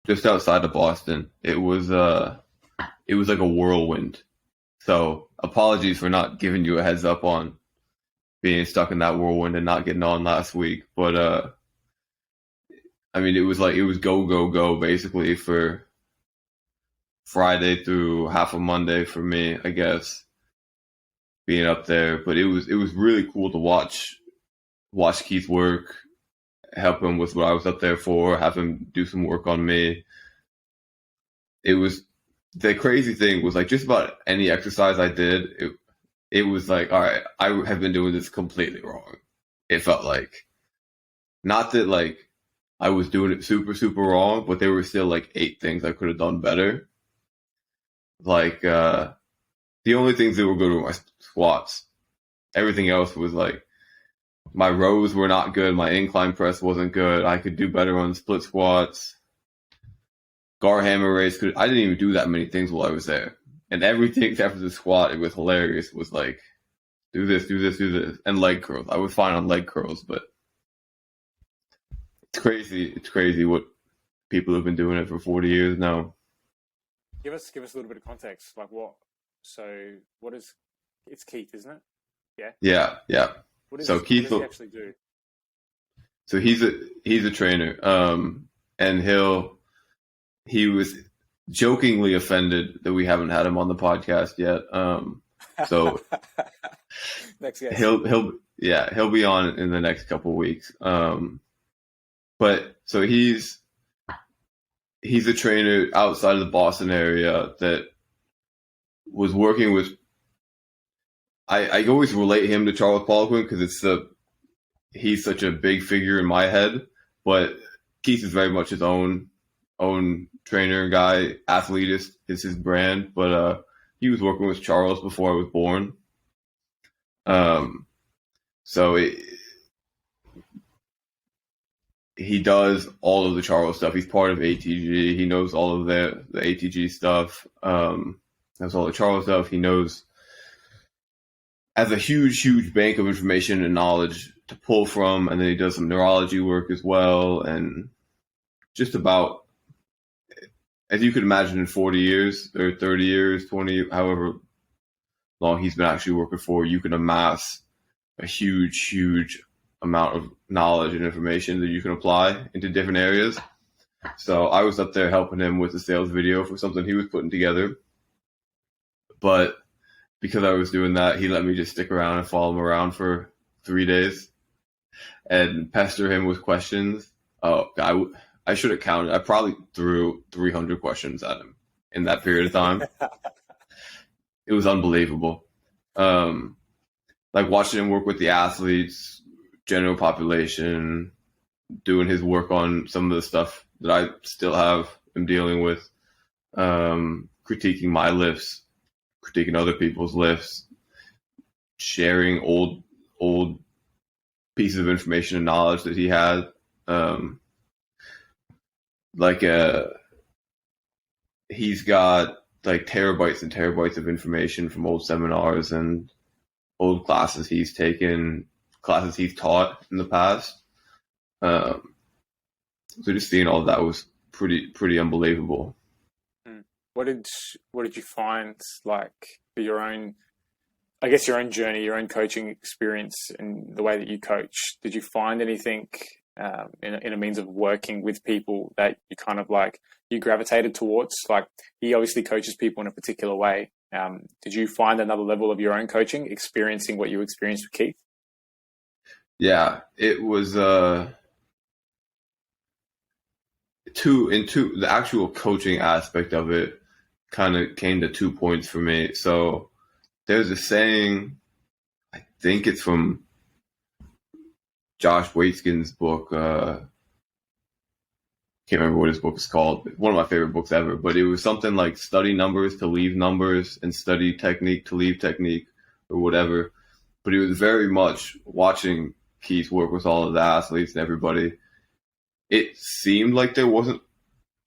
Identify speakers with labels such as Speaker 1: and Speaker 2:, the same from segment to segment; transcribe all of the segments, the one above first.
Speaker 1: just outside of Boston. It was like a whirlwind. So apologies for not giving you a heads up on being stuck in that whirlwind and not getting on last week. But I mean, it was go, go, go basically for Friday through half of Monday for me, I guess, being up there. But it was really cool to watch Keith work, help him with what I was up there for, have him do some work on me. It was, the crazy thing was like just about any exercise I did, it was like, all right, I have been doing this completely wrong. It felt like, not that like I was doing it super, super wrong, but there were still like 8 things I could have done better. Like, the only things that were good were my squats. Everything else was like, my rows were not good. My incline press wasn't good. I could do better on split squats. Gar hammer raise. I didn't even do that many things while I was there. And everything except for the squat, it was hilarious. It was like, do this, do this, do this. And leg curls. I was fine on leg curls, but it's crazy. It's crazy what people have been doing it for 40 years now.
Speaker 2: Give us a little bit of context. Like what? So what is? It's Keith, isn't it? Yeah.
Speaker 1: Yeah.
Speaker 2: What does he actually do?
Speaker 1: So he's a trainer. And he was jokingly offended that we haven't had him on the podcast yet. So
Speaker 2: next guest.
Speaker 1: he'll be on in the next couple of weeks. But so he's a trainer outside of the Boston area that was working with. I always relate him to Charles Poliquin because he's such a big figure in my head. But Keith is very much his own trainer guy. Athletist is his brand. But he was working with Charles before I was born. He does all of the Charles stuff. He's part of ATG. He knows all of the ATG stuff. Knows all the Charles stuff. He knows, has a huge bank of information and knowledge to pull from, and then he does some neurology work as well, and just about, as you could imagine, in 40 years or 30 years, 20, however long he's been actually working for, you can amass a huge amount of knowledge and information that you can apply into different areas. So I was up there helping him with the sales video for something he was putting together. But because I was doing that, he let me just stick around and follow him around for 3 days and pester him with questions. Oh, I should have counted. I probably threw 300 questions at him in that period of time. It was unbelievable. Like watching him work with the athletes, general population, doing his work on some of the stuff that I still have him dealing with, critiquing my lifts, critiquing other people's lifts, sharing old pieces of information and knowledge that he had. He's got like terabytes and terabytes of information from old seminars and old classes he's taken, classes he's taught in the past. So just seeing all of that was pretty unbelievable.
Speaker 2: What did you find, like, for your own, I guess, your own journey, your own coaching experience and the way that you coach? Did you find anything in a means of working with people that you kind of like, you gravitated towards? Like, he obviously coaches people in a particular way. Did you find another level of your own coaching, experiencing what you experienced with Keith?
Speaker 1: Yeah, it was the actual coaching aspect of it kind of came to 2 points for me. So there's a saying, I think it's from Josh Waitskin's book. Can't remember what his book is called. One of my favorite books ever, but it was something like study numbers to leave numbers and study technique to leave technique or whatever. But it was very much watching Keith work with all of the athletes and everybody. It seemed like there wasn't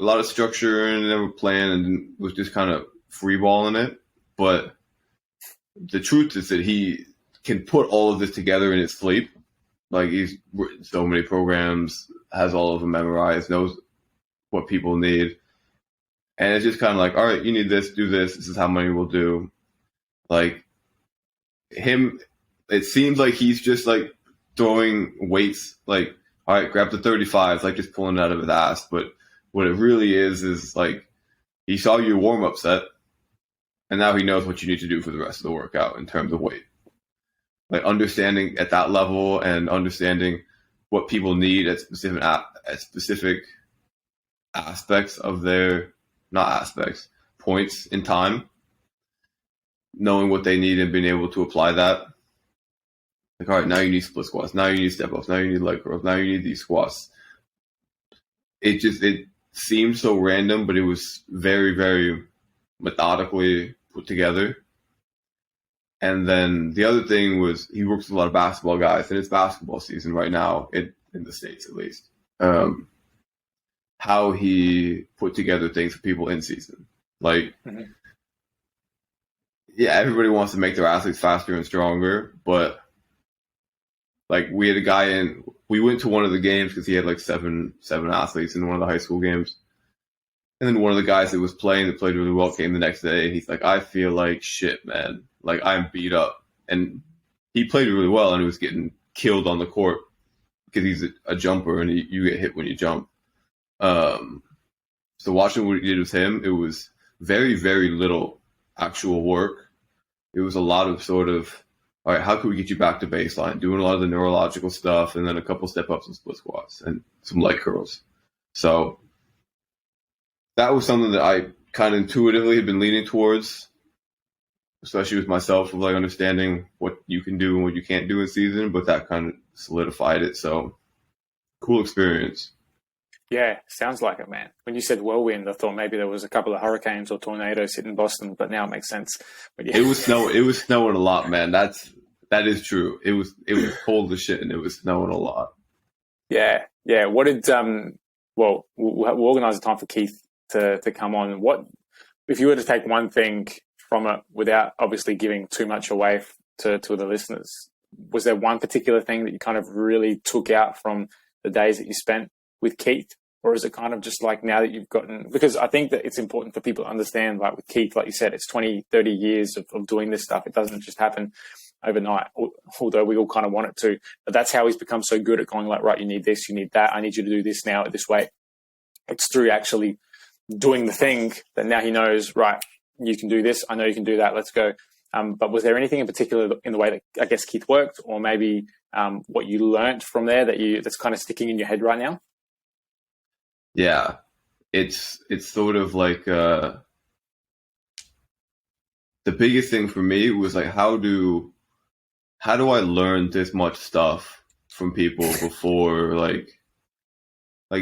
Speaker 1: a lot of structure and they were playing and was just kind of freeballing it. But the truth is that he can put all of this together in his sleep. Like, he's written so many programs, has all of them memorized, knows what people need. And it's just kind of like, all right, you need this, do this. This is how many we'll do. Like him, it seems like he's just like throwing weights, like, all right, grab the 35s, like just pulling it out of his ass. But what it really is like he saw your warm up set, and now he knows what you need to do for the rest of the workout in terms of weight. Like understanding at that level and understanding what people need at specific aspects of their, not aspects, points in time, knowing what they need and being able to apply that. Like, all right, now you need split squats, now you need step ups, now you need leg curls, now you need these squats. It seemed so random, but it was very, very methodically put together. And then the other thing was he works with a lot of basketball guys, and it's basketball season right now, in the States at least. How he put together things for people in season. Like, yeah, everybody wants to make their athletes faster and stronger, but like we had a guy we went to one of the games because he had like seven athletes in one of the high school games. And then one of the guys that was playing that played really well came the next day, and he's like, I feel like shit, man. Like, I'm beat up. And he played really well, and he was getting killed on the court because he's a jumper, and you get hit when you jump. So watching what he did with him, it was very, very little actual work. It was a lot of sort of, all right, how can we get you back to baseline? Doing a lot of the neurological stuff, and then a couple step ups and split squats and some leg curls. So that was something that I kind of intuitively had been leaning towards, especially with myself, of like understanding what you can do and what you can't do in season, but that kind of solidified it. So cool experience.
Speaker 2: Yeah, sounds like it, man. When you said whirlwind, I thought maybe there was a couple of hurricanes or tornadoes hitting Boston, but now it makes sense. But yeah.
Speaker 1: It was snowing a lot, man. That is true. It was cold as shit, and it was snowing a lot.
Speaker 2: Yeah. What did we'll organize a time for Keith to come on. What if you were to take one thing from it without obviously giving too much away to the listeners? Was there one particular thing that you kind of really took out from the days that you spent with Keith? Or is it kind of just like now that you've gotten, because I think that it's important for people to understand, like with Keith, like you said, it's 20, 30 years of doing this stuff. It doesn't just happen overnight, although we all kind of want it to. But that's how he's become so good at going like, right, you need this, you need that. I need you to do this now at this way. It's through actually doing the thing that now he knows, right, you can do this. I know you can do that. Let's go. But was there anything in particular in the way that I guess Keith worked, or maybe what you learned from there that's kind of sticking in your head right now?
Speaker 1: Yeah, it's sort of like the biggest thing for me was like how do I learn this much stuff from people before like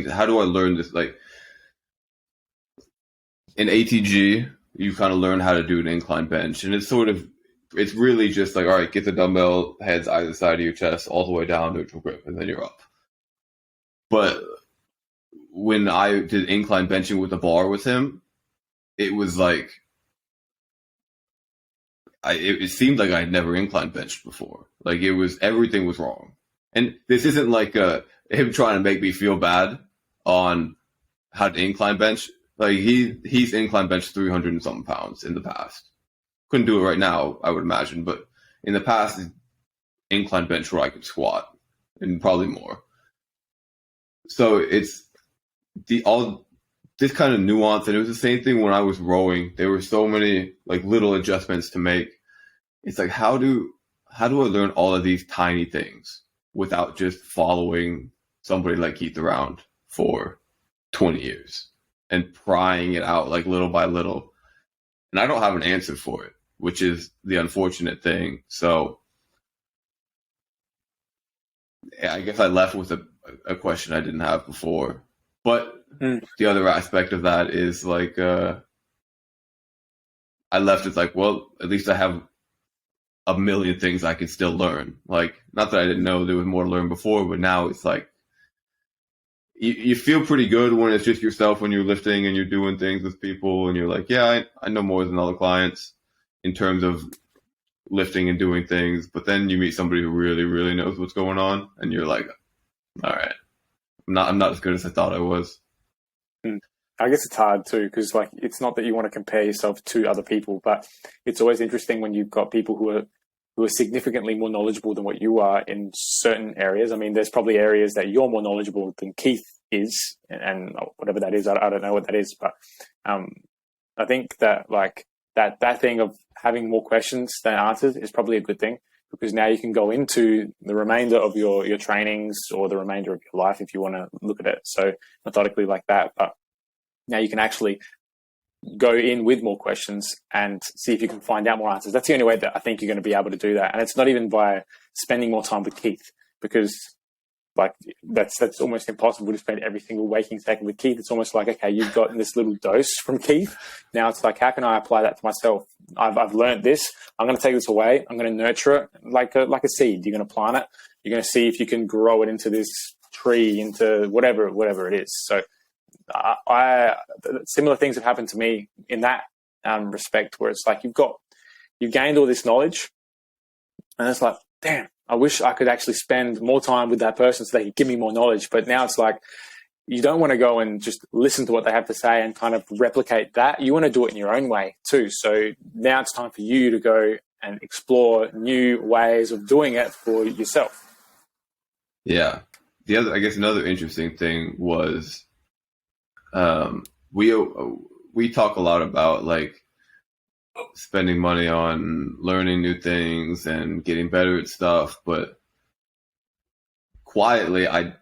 Speaker 1: how do I learn this? Like in ATG, you kind of learn how to do an incline bench, and it's really just like, all right, get the dumbbell heads either side of your chest all the way down, neutral grip, and then you're up. But when I did incline benching with a bar with him, it was like it seemed like I'd never incline benched before. Like everything was wrong. And this isn't like him trying to make me feel bad on how to incline bench. Like he's incline benched 300 and something pounds in the past. Couldn't do it right now, I would imagine, but in the past, incline bench where I could squat and probably more. So it's all this kind of nuance, and it was the same thing when I was rowing. There were so many like little adjustments to make. It's like how do I learn all of these tiny things without just following somebody like Keith around for 20 years and prying it out like little by little? And I don't have an answer for it, which is the unfortunate thing. So yeah, I guess I left with a question I didn't have before. But the other aspect of that is like I left with like, well, at least I have a million things I can still learn. Like, not that I didn't know there was more to learn before, but now it's like you feel pretty good when it's just yourself, when you're lifting and you're doing things with people and you're like, yeah, I know more than other clients in terms of lifting and doing things. But then you meet somebody who really, really knows what's going on, and you're like, all right, I'm not as good as I thought I was.
Speaker 2: I guess it's hard too, because like it's not that you want to compare yourself to other people, but it's always interesting when you've got people who are significantly more knowledgeable than what you are in certain areas. I mean, there's probably areas that you're more knowledgeable than Keith is, and whatever that is, I don't know what that is, but I think that like that thing of having more questions than answers is probably a good thing, because now you can go into the remainder of your trainings or the remainder of your life, if you want to look at it so methodically like that. But now you can actually go in with more questions and see if you can find out more answers. That's the only way that I think you're going to be able to do that. And it's not even by spending more time with Keith, because like that's almost impossible to spend every single waking second with Keith. It's almost like, okay, you've gotten this little dose from Keith. Now it's like, how can I apply that to myself? I've learned this. I'm going to take this away. I'm going to nurture it like a seed. You're going to plant it. You're going to see if you can grow it into this tree, into whatever it is. So similar things have happened to me in that respect, where it's like you've gained all this knowledge, and it's like, damn, I wish I could actually spend more time with that person so they could give me more knowledge. But now it's like, you don't want to go and just listen to what they have to say and kind of replicate that. You want to do it in your own way too. So now it's time for you to go and explore new ways of doing it for yourself.
Speaker 1: Yeah. I guess another interesting thing was, we talk a lot about like spending money on learning new things and getting better at stuff, but quietly, I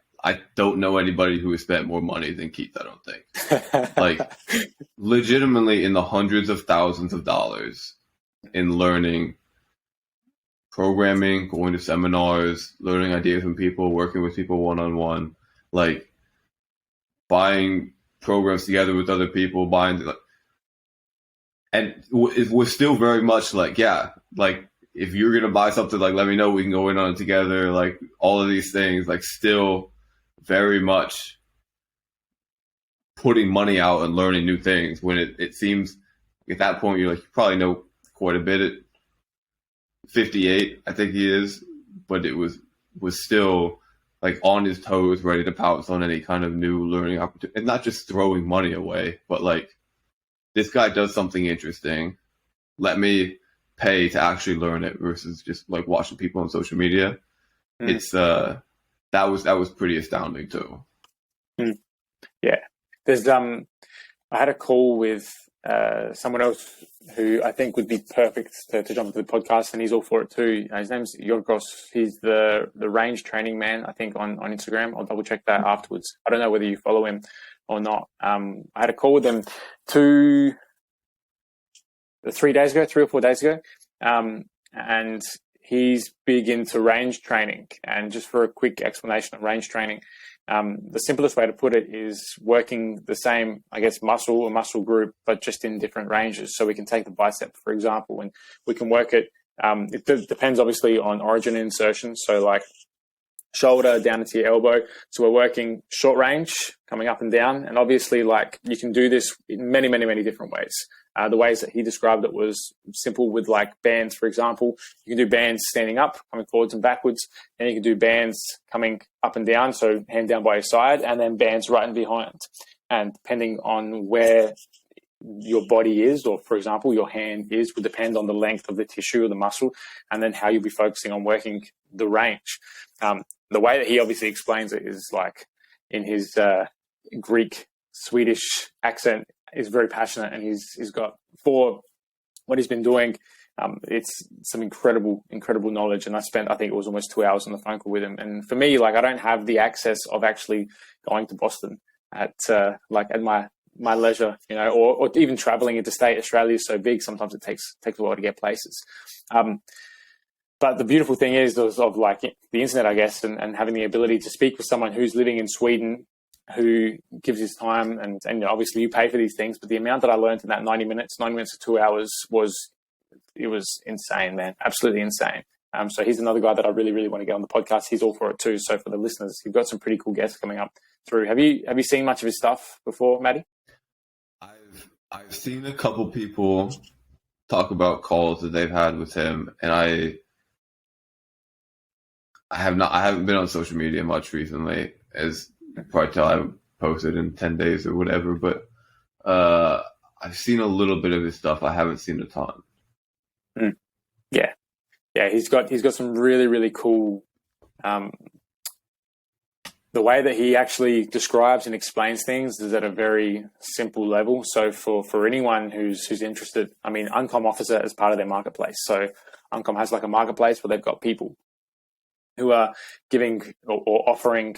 Speaker 1: don't know anybody who has spent more money than Keith. I don't think, like, legitimately in the hundreds of thousands of dollars in learning programming, going to seminars, learning ideas from people, working with people one-on-one, like buying programs together with other people, and it was still very much like, yeah, like if you're going to buy something, like, let me know, we can go in on it together. Like all of these things, like still very much putting money out and learning new things, when it seems at that point, you're like, you probably know quite a bit at 58, I think he is, but it was still like on his toes, ready to pounce on any kind of new learning opportunity, and not just throwing money away, but like, this guy does something interesting, let me pay to actually learn it, versus just like watching people on social media. It's that was pretty astounding too.
Speaker 2: Yeah, there's I had a call with someone else who I think would be perfect to jump into the podcast, and he's all for it too. His name's Yorgos. He's the range training man, I think, on Instagram. I'll double check that afterwards. I don't know whether you follow him or not. I had a call with him 3 or 4 days ago, and he's big into range training. And just for a quick explanation of range training, the simplest way to put it is working the same, I guess, muscle or muscle group, but just in different ranges. So we can take the bicep, for example, and we can work it. It depends obviously on origin and insertion. So like shoulder down into your elbow. So we're working short range, coming up and down. And obviously, like, you can do this in many, many, many different ways. The ways that he described it was simple with like bands, for example. You can do bands standing up, coming forwards and backwards. And you can do bands coming up and down, so hand down by your side, and then bands right and behind. And depending on where your body is, or for example, your hand is, would depend on the length of the tissue or the muscle, and then how you'll be focusing on working the range. The way that he obviously explains it is like in his Greek, Swedish accent, is very passionate, and he's got, for what he's been doing, it's some incredible knowledge. And I think it was almost 2 hours on the phone call with him. And for me, like, I don't have the access of actually going to Boston at my leisure, you know, or even traveling interstate. Australia is so big, sometimes it takes a while to get places. But the beautiful thing is of like the internet, I guess, and having the ability to speak with someone who's living in Sweden, who gives his time, and you know, obviously you pay for these things, but the amount that I learned in that 90 minutes to 2 hours was insane, man. Absolutely insane. So he's another guy that I really, really want to get on the podcast. He's all for it too. So for the listeners, you've got some pretty cool guests coming up through. Have you seen much of his stuff before, Maddie?
Speaker 1: I've seen a couple people talk about calls that they've had with him, and I haven't been on social media much recently, as you probably tell. posted in 10 days or whatever, but I've seen a little bit of his stuff. I haven't seen a ton.
Speaker 2: Yeah. He's got some really, really cool. The way that he actually describes and explains things is at a very simple level. So for anyone who's interested, I mean, Uncom offers it as part of their marketplace. So Uncom has like a marketplace where they've got people who are giving or offering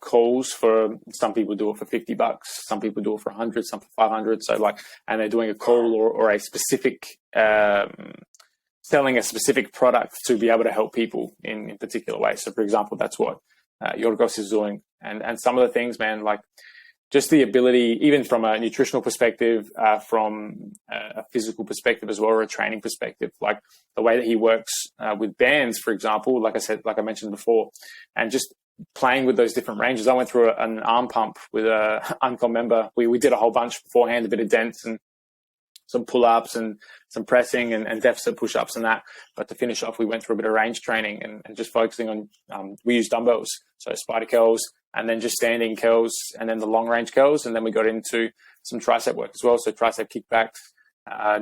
Speaker 2: calls for, some people do it for $50, some people do it for 100, some for 500. So like, and they're doing a call or a specific, selling a specific product to be able to help people in particular ways. So for example, that's what Yorgos is doing. And some of the things, man, like just the ability, even from a nutritional perspective, from a physical perspective as well, or a training perspective, like the way that he works with bands, for example, like I mentioned before, and just playing with those different ranges. I went through an arm pump with a Uncom member. We did a whole bunch beforehand, a bit of dents and some pull-ups and some pressing and deficit push-ups and that. But to finish off, we went through a bit of range training and just focusing on, we used dumbbells, so spider curls, and then just standing curls, and then the long range curls. And then we got into some tricep work as well. So tricep kickbacks,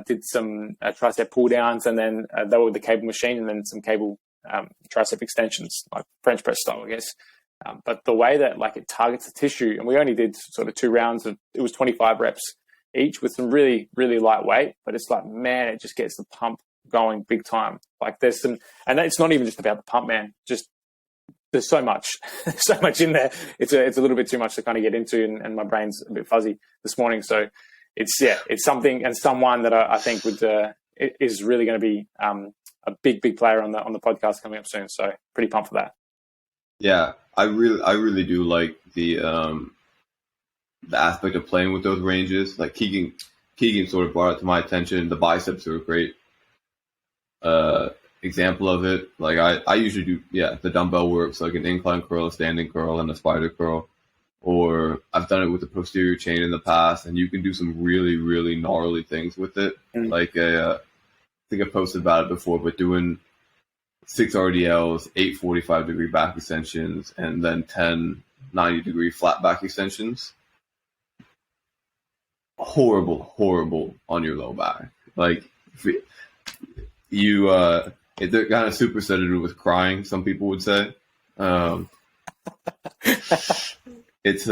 Speaker 2: did some tricep pull downs, and then they were with the cable machine, and then some cable tricep extensions, like French press style, I guess. But the way that like it targets the tissue, and we only did sort of 2 rounds of, it was 25 reps each with some really, really light weight, but it's like, man, it just gets the pump going big time. Like there's some, and it's not even just about the pump, man, just there's so much in there. It's a little bit too much to kind of get into, and my brain's a bit fuzzy this morning. So it's something and someone that I think is really going to be a big player on the podcast coming up soon. So pretty pumped for that.
Speaker 1: Yeah, I really do like the aspect of playing with those ranges. Like Keegan sort of brought it to my attention. The biceps are a great example of it. Like I usually do, the dumbbell works, like an incline curl, a standing curl, and a spider curl. Or I've done it with the posterior chain in the past, and you can do some really, really gnarly things with it. Like I think I posted about it before, but doing 6 RDLs, 8 45-degree back extensions, and then 10 90-degree flat back extensions. Horrible on your low back. Like you, they're kind of supersetted with crying, some people would say. It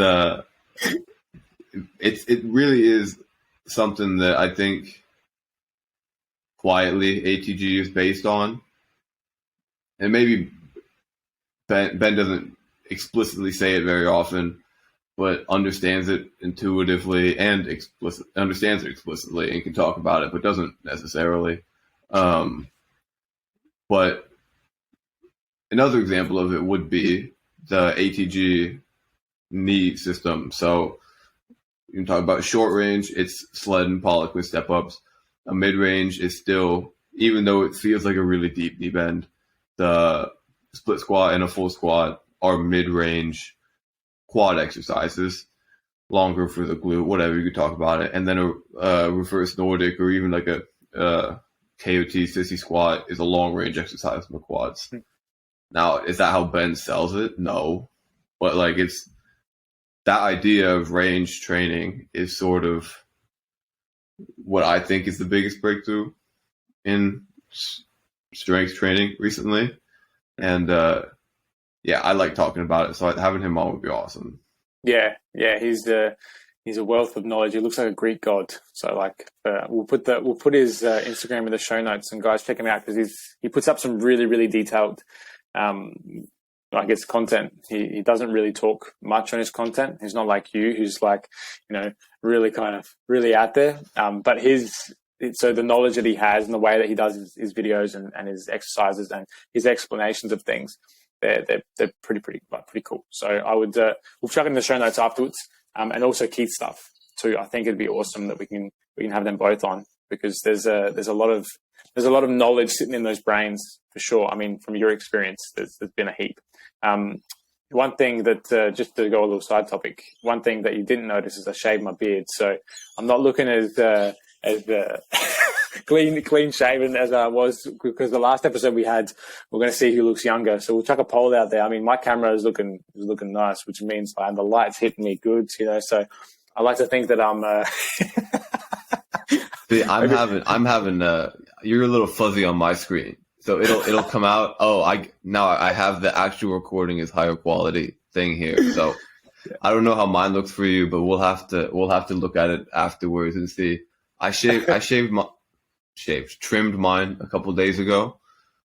Speaker 1: really is something that I think quietly ATG is based on. And maybe Ben doesn't explicitly say it very often, but understands it intuitively and understands it explicitly and can talk about it, but doesn't necessarily. But another example of it would be the ATG knee system. So you can talk about short range, it's sled and pollock with step ups. A mid range is still, even though it feels like a really deep knee bend, the split squat and a full squat are mid-range quad exercises, longer for the glute, whatever, you could talk about it. And then a reverse Nordic or even like a KOT sissy squat is a long-range exercise in the quads. Now, is that how Ben sells it? No. But like it's that idea of range training is sort of what I think is the biggest breakthrough in strength training recently. And I like talking about it, so having him on would be awesome. Yeah,
Speaker 2: he's a wealth of knowledge. He looks like a Greek god. So like we'll put his Instagram in the show notes, and guys, check him out because he puts up some really, really detailed I guess content. He doesn't really talk much on his content. He's not like you, who's like, really kind of really out there. But so the knowledge that he has and the way that he does his videos and his exercises and his explanations of things, they're pretty cool. So I would we'll chuck it in the show notes afterwards, and also Keith's stuff too. I think it'd be awesome that we can have them both on, because there's a lot of knowledge sitting in those brains for sure. I mean, from your experience, there's been a heap. One thing that, just to go a little side topic, one thing that you didn't notice is I shaved my beard. So I'm not looking as clean shaven as I was, because the last episode we had, we're going to see who looks younger. So we'll chuck a poll out there. I mean, my camera is looking nice, which means the light's hitting me good, So I like to think that I'm.
Speaker 1: See, I'm having. You're a little fuzzy on my screen, so it'll come out. Oh, I have the actual recording is higher quality thing here, so. Yeah. I don't know how mine looks for you, but we'll have to look at it afterwards and see. I trimmed mine a couple days ago,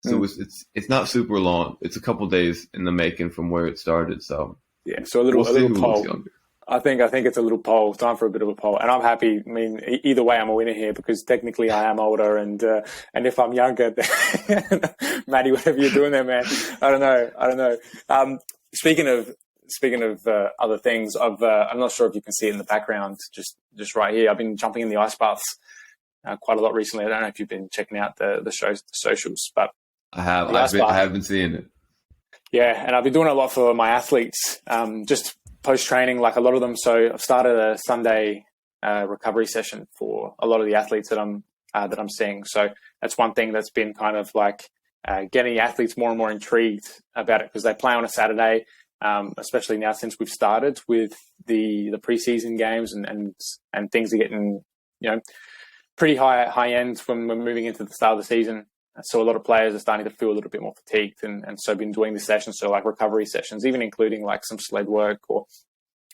Speaker 1: so it's not super long. It's a couple days in the making from where it started. So
Speaker 2: yeah, so a little poll. I think it's a little poll. Time for a bit of a poll, and I'm happy. I mean, either way, I'm a winner here because technically I am older, and if I'm younger, Maddie, whatever you're doing there, man, I don't know. Speaking of other things, I'm not sure if you can see it in the background, just right here. I've been jumping in the ice baths quite a lot recently. I don't know if you've been checking out the shows, the socials, but
Speaker 1: I have. I have been seeing it.
Speaker 2: Yeah, and I've been doing a lot for my athletes, just post training, like a lot of them. So I've started a Sunday recovery session for a lot of the athletes that I'm seeing. So that's one thing that's been kind of like getting athletes more and more intrigued about it, because they play on a Saturday. Especially now since we've started with the preseason games and things are getting, pretty high end when we're moving into the start of the season. So a lot of players are starting to feel a little bit more fatigued, and so been doing the sessions, so like recovery sessions, even including like some sled work or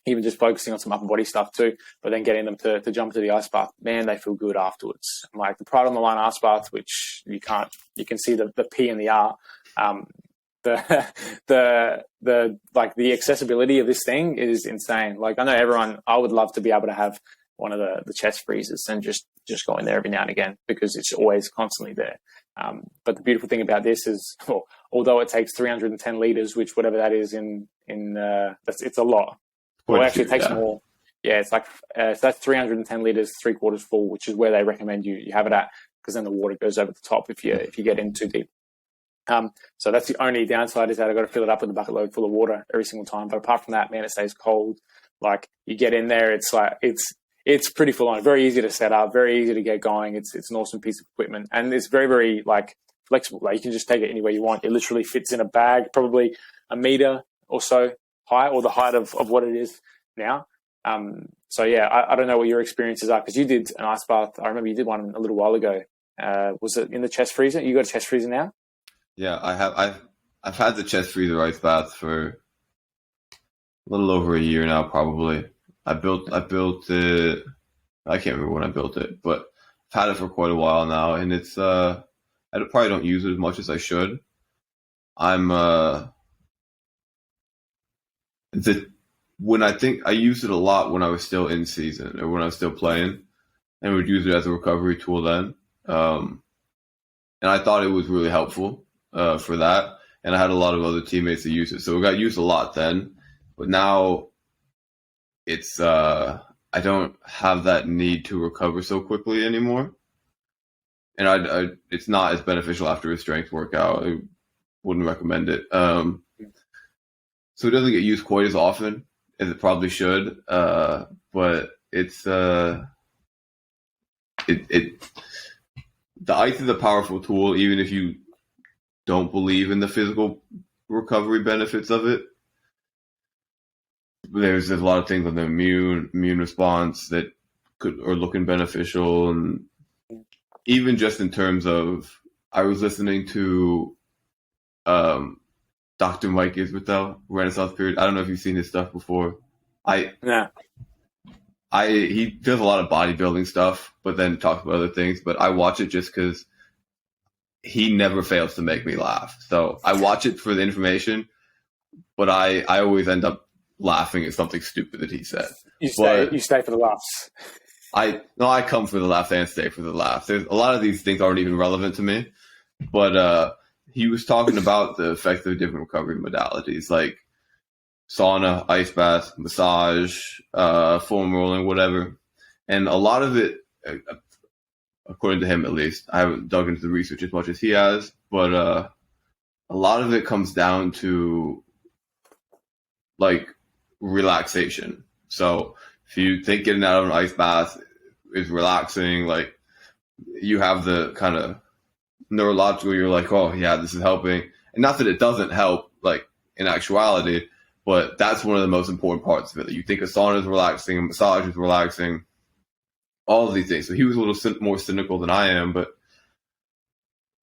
Speaker 2: even just focusing on some upper body stuff too, but then getting them to jump to the ice bath. Man, they feel good afterwards. Like the Pride on the Line ice bath, which you can see the P and the R. The accessibility of this thing is insane. Like I know I would love to be able to have one of the chest freezers and just go in there every now and again, because it's always constantly there. But the beautiful thing about this is, although it takes 310 liters, which whatever that is it's a lot. Well, actually it takes more. Yeah, it's like so that's 310 liters, 3/4 full, which is where they recommend you have it at, because then the water goes over the top if you get in too deep. So that's the only downside, is that I've got to fill it up with a bucket load full of water every single time. But apart from that, man, it stays cold. Like you get in there, it's like it's pretty full on. Very easy to set up, very easy to get going. It's an awesome piece of equipment, and it's very, very like flexible. Like you can just take it anywhere you want. It literally fits in a bag, probably a meter or so high, or the height of what it is now. So yeah, I don't know what your experiences are, because you did an ice bath. I remember you did one a little while ago. Was it in the chest freezer? You got a chest freezer now?
Speaker 1: Yeah, I have. I've had the chest freezer ice bath for a little over a year now, probably. I built it. I can't remember when I built it, but I've had it for quite a while now, and it's I probably don't use it as much as I should. When I think I used it a lot when I was still in season or when I was still playing, and would use it as a recovery tool then. And I thought it was really helpful for that. And I had a lot of other teammates that use it, so it got used a lot then. But now it's I don't have that need to recover so quickly anymore, and it's not as beneficial after a strength workout. I wouldn't recommend it. So it doesn't get used quite as often as it probably should, but it's the ice is a powerful tool, even if you don't believe in the physical recovery benefits of it. There's a lot of things on the immune response that are looking beneficial, and even just in terms of, I was listening to Dr. Mike Isbethel, Renaissance Period. I don't know if you've seen his stuff before. He does a lot of bodybuilding stuff, but then talks about other things. But I watch it just because he never fails to make me laugh. So I watch it for the information, but I always end up laughing at something stupid that he said.
Speaker 2: You stay for the laughs.
Speaker 1: I come for the laughs and stay for the laughs. There's a lot of these things aren't even relevant to me, but he was talking about the effects of different recovery modalities like sauna, ice bath, massage, foam rolling, whatever. And a lot of it, according to him at least, I haven't dug into the research as much as he has, but a lot of it comes down to like relaxation. So if you think getting out of an ice bath is relaxing, like you have the kind of neurological, you're like, oh yeah, this is helping. And not that it doesn't help, like in actuality, but that's one of the most important parts of it. You think a sauna is relaxing, a massage is relaxing, all of these things. So he was a little more cynical than I am, but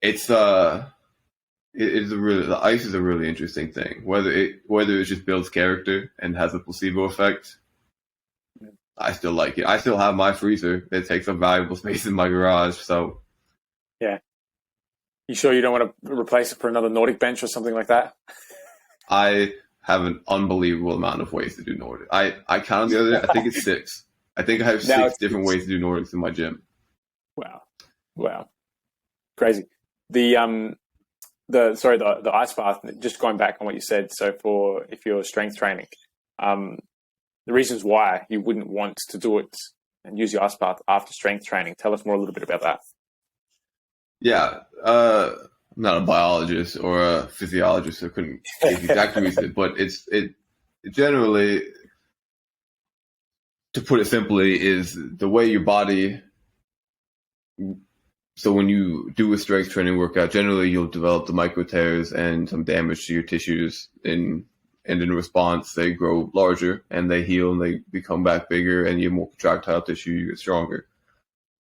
Speaker 1: it's the ice is a really interesting thing. Whether it just builds character and has a placebo effect, I still like it. I still have my freezer. It takes up valuable space in my garage. So
Speaker 2: yeah, you sure you don't want to replace it for another Nordic bench or something like that?
Speaker 1: I have an unbelievable amount of ways to do Nordic. I counted the other day. I think it's 6. I think I have 6 different ways to do Nordics in my gym.
Speaker 2: Wow, crazy. The ice bath. Just going back on what you said. So if you're strength training, the reasons why you wouldn't want to do it and use the ice bath after strength training. Tell us more a little bit about that.
Speaker 1: Yeah, I'm not a biologist or a physiologist, so I couldn't give you exact reason, but it generally, to put it simply, is the way your body. So when you do a strength training workout, generally you'll develop the micro tears and some damage to your tissues, and in response they grow larger and they heal and they become back bigger, and you have more contractile tissue, you get stronger.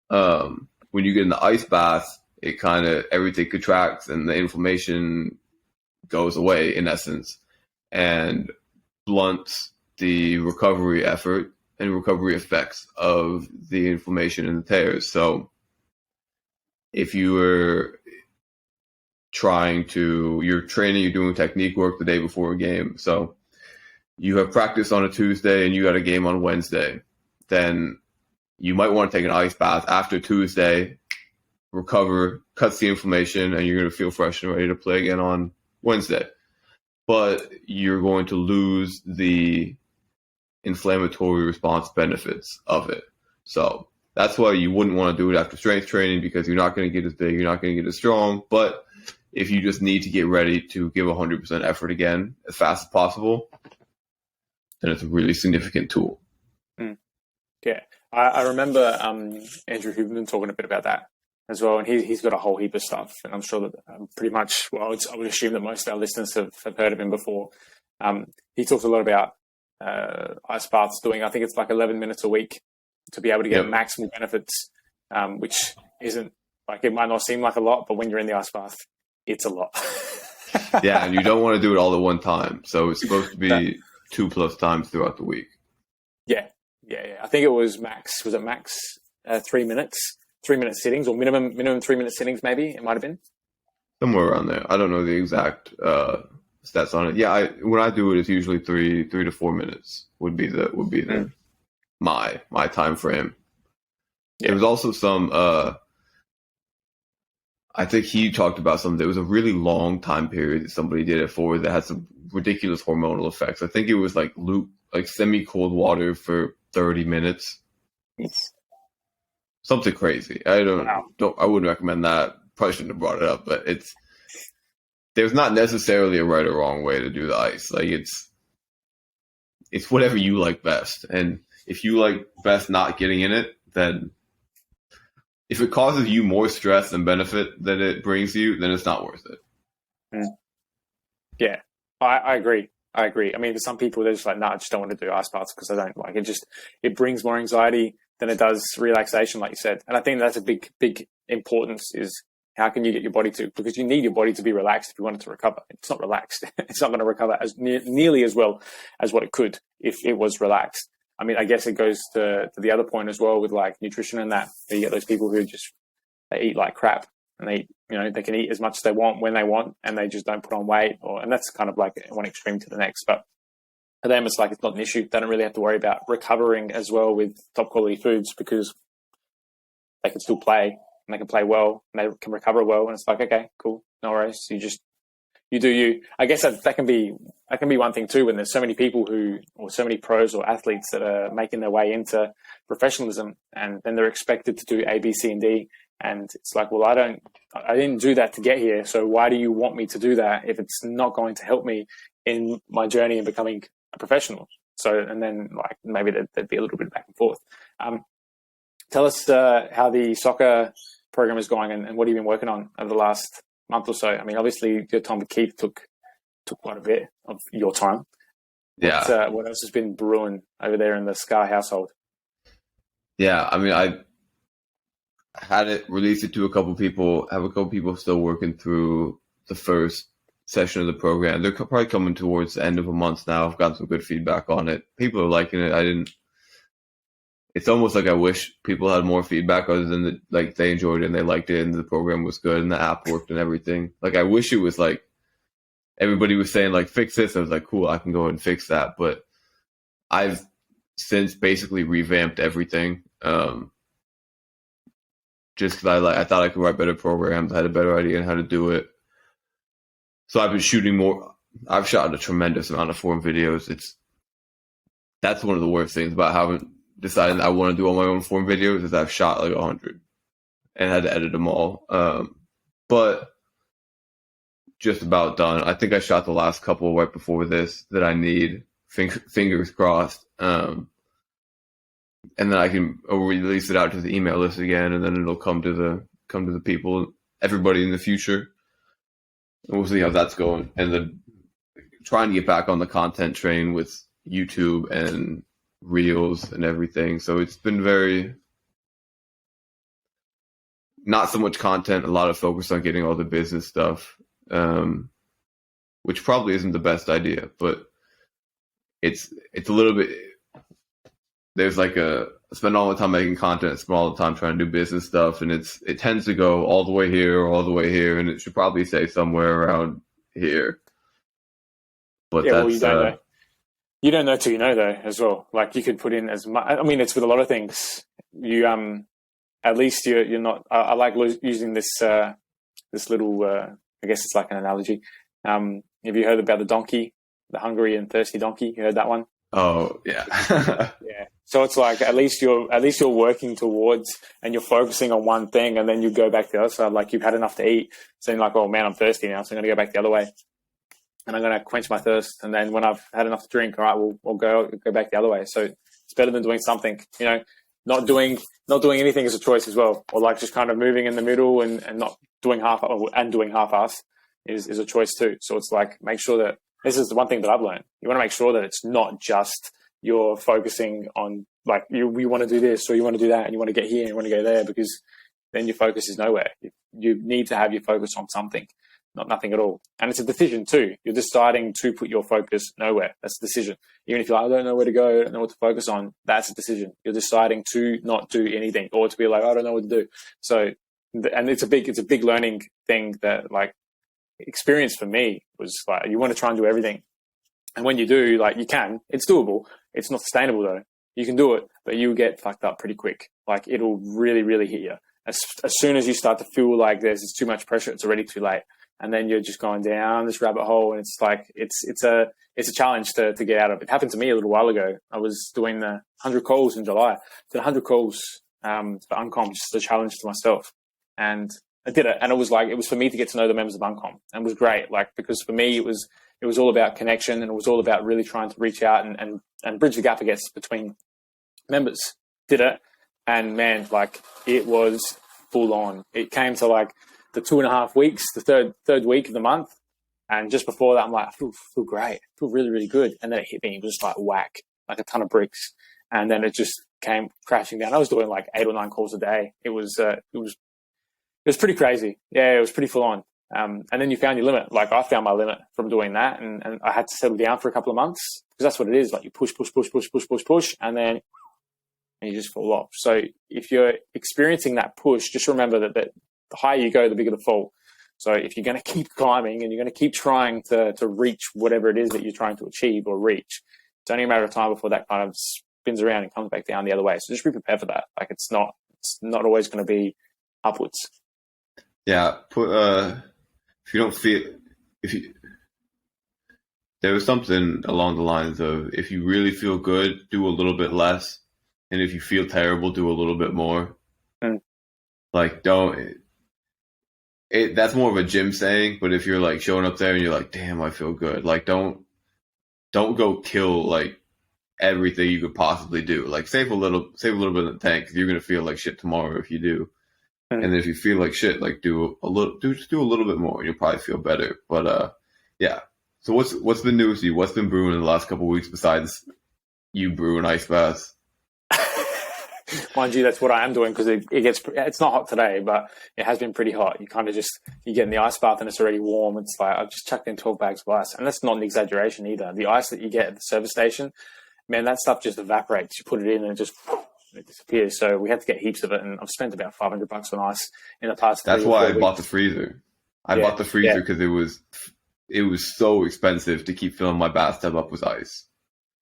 Speaker 1: When you get in the ice bath, it kind of everything contracts and the inflammation goes away in essence, and blunts the recovery effort and recovery effects of the inflammation and the tears. So if you were you're training, you're doing technique work the day before a game. So you have practice on a Tuesday and you got a game on Wednesday. Then you might want to take an ice bath after Tuesday, recover, cuts the inflammation, and you're going to feel fresh and ready to play again on Wednesday. But you're going to lose the inflammatory response benefits of it. So that's why you wouldn't want to do it after strength training, because you're not going to get as big, you're not going to get as strong. But if you just need to get ready to give 100% effort again as fast as possible, then it's a really significant tool.
Speaker 2: Yeah, I remember Andrew Huberman talking a bit about that as well, and he's got a whole heap of stuff, and I'm sure that pretty much, well, I would assume that most of our listeners have heard of him before. He talks a lot about ice baths doing, I think it's like 11 minutes a week to be able to get maximal benefits, which isn't, like, it might not seem like a lot, but when you're in the ice bath, it's a lot.
Speaker 1: Yeah, and you don't want to do it all at one time. So it's supposed to be 2+ times throughout the week.
Speaker 2: Yeah. I think it was max 3 minutes, 3-minute sittings, or minimum 3-minute sittings, maybe it might have been. Somewhere
Speaker 1: around there. I don't know the exact stats on it. Yeah, when I do it, it's usually 3 to 4 minutes would be my time frame. Yeah. There was also some I think he talked about something. There was a really long time period that somebody did it for that had some ridiculous hormonal effects. I think it was like semi-cold water for 30 minutes. Something crazy. I wouldn't recommend that. Probably shouldn't have brought it up, but there's not necessarily a right or wrong way to do the ice. Like it's whatever you like best. And if you like best not getting in it, then if it causes you more stress and benefit than it brings you, then it's not worth it.
Speaker 2: Yeah, I agree. I mean, for some people, they're just like, I just don't want to do ice baths because I don't like it. It brings more anxiety than it does relaxation, like you said. And I think that's a big importance, is how can you get your body to, because you need your body to be relaxed if you want it to recover. It's not relaxed. It's not going to recover as nearly as well as what it could if it was relaxed. I mean, I guess it goes to the other point as well with like nutrition and that. You get those people who they eat like crap, and they can eat as much as they want when they want, and they just don't put on weight, and that's kind of like one extreme to the next. But for them, it's like, it's not an issue. They don't really have to worry about recovering as well with top quality foods, because they can still play and they can play well and they can recover well. And it's like, okay, cool, no worries. You do you. I guess that can be one thing too, when there's so many people or so many pros or athletes that are making their way into professionalism, and then they're expected to do A, B, C, and D. And it's like, well, I didn't do that to get here. So why do you want me to do that if it's not going to help me in my journey in becoming a professional? So, and then like maybe there'd be a little bit back and forth. Tell us how the soccer program is going, and what have you been working on over the last month or so? I mean, obviously your time with Keith took quite a bit of your time.
Speaker 1: Yeah.
Speaker 2: What else has been brewing over there in the Scar household?
Speaker 1: Yeah. I mean, I had it released it to a couple people, have a couple people still working through the first session of the program. They're probably coming towards the end of a month now. I've gotten some good feedback on it. People are liking it. It's almost like I wish people had more feedback other than like they enjoyed it and they liked it and the program was good and the app worked and everything. Like I wish it was like everybody was saying like fix this. I was like, cool, I can go and fix that. But I've since basically revamped everything. Just because I thought I could write better programs, I had a better idea on how to do it. So I've been shooting more. I've shot a tremendous amount of forum videos. That's one of the worst things about having decided I want to do all my own forum videos is I've shot like 100 and had to edit them all. But just about done. I think I shot the last couple right before this that I need. Fingers crossed. And then I can release it out to the email list again, and then it'll come to the people, everybody in the future. And we'll see how that's going. And then trying to get back on the content train with YouTube and Reels and everything. So it's been very not so much content, a lot of focus on getting all the business stuff, which probably isn't the best idea, but it's a little bit. There's like I spend all the time making content, spend all the time trying to do business stuff, and it tends to go all the way here or all the way here, and it should probably stay somewhere around here. But
Speaker 2: yeah,
Speaker 1: that's,
Speaker 2: well, you don't know. You don't know till you know, though, as well. Like you could put in as much. I mean, it's with a lot of things. You at least you're not. I like using this little. I guess it's like an analogy. Have you heard about the donkey, the hungry and thirsty donkey? You heard that one?
Speaker 1: Oh yeah.
Speaker 2: Yeah. So it's like at least you're working towards and you're focusing on one thing, and then you go back to the other side. Like you've had enough to eat, so you're like, oh man, I'm thirsty now, so I'm going to go back the other way, and I'm going to quench my thirst. And then when I've had enough to drink, all right, we'll go back the other way. So it's better than doing something. You know, not doing anything is a choice as well, or like just kind of moving in the middle and not doing doing half-ass is a choice too. So it's like make sure that this is the one thing that I've learned. You want to make sure that it's not just you're focusing on like you want to do this or you want to do that and you want to get here and you want to go there, because then your focus is nowhere. You need to have your focus on something, not nothing at all. And it's a decision too. You're deciding to put your focus nowhere. That's a decision. Even if you're like, I don't know where to go, I don't know what to focus on, that's a decision. You're deciding to not do anything or to be like, I don't know what to do. So, and it's a big learning thing that like experience for me was like, you want to try and do everything. And when you do, like you can, it's doable. It's not sustainable though. You can do it, but you get fucked up pretty quick. Like it'll really, really hit you. As soon as you start to feel like there's too much pressure, it's already too late. And then you're just going down this rabbit hole, and it's like it's a challenge to get out of. It happened to me a little while ago. I was doing the 100 calls in July. Did 100 calls for Uncom, just a challenge to myself, and I did it. And it was for me to get to know the members of Uncom, and it was great. Like because for me it was all about connection, and it was all about really trying to reach out and bridge the gap, I guess, between members. Did it, and man, like it was full on. It came to like the 2.5 weeks, the third week of the month. And just before that, I'm like, I feel great. I feel really, really good. And then it hit me. It was just like whack, like a ton of bricks. And then it just came crashing down. I was doing like 8 or 9 calls a day. It was pretty crazy. Yeah, it was pretty full on. And then you found your limit. Like I found my limit from doing that. And I had to settle down for a couple of months, because that's what it is. Like you push, and then you just fall off. So if you're experiencing that push, just remember that the higher you go, the bigger the fall. So if you're going to keep climbing and you're going to keep trying to reach whatever it is that you're trying to achieve or reach, it's only a matter of time before that kind of spins around and comes back down the other way. So just be prepared for that. Like it's not always going to be upwards.
Speaker 1: Yeah. If you don't feel, there was something along the lines of, if you really feel good, do a little bit less. And if you feel terrible, do a little bit more. Like that's more of a gym saying, but if you're like showing up there and you're like, damn, I feel good. Like don't go kill like everything you could possibly do. Like save a little bit in the tank, because you're going to feel like shit tomorrow if you do. And then if you feel like shit, like just do a little bit more, and you'll probably feel better. But yeah. So what's been new with you? What's been brewing in the last couple of weeks besides you brewing ice baths?
Speaker 2: Mind you, that's what I am doing because it's not hot today, but it has been pretty hot. You kind of you get in the ice bath and it's already warm. It's like I've just chucked in 12 bags of ice, and that's not an exaggeration either. The ice that you get at the service station, man, that stuff just evaporates. You put it in and it disappears. So we had to get heaps of it, and I've spent about $500 on ice in the past.
Speaker 1: That's why I bought the freezer. I bought the freezer because it was so expensive to keep filling my bathtub up with ice.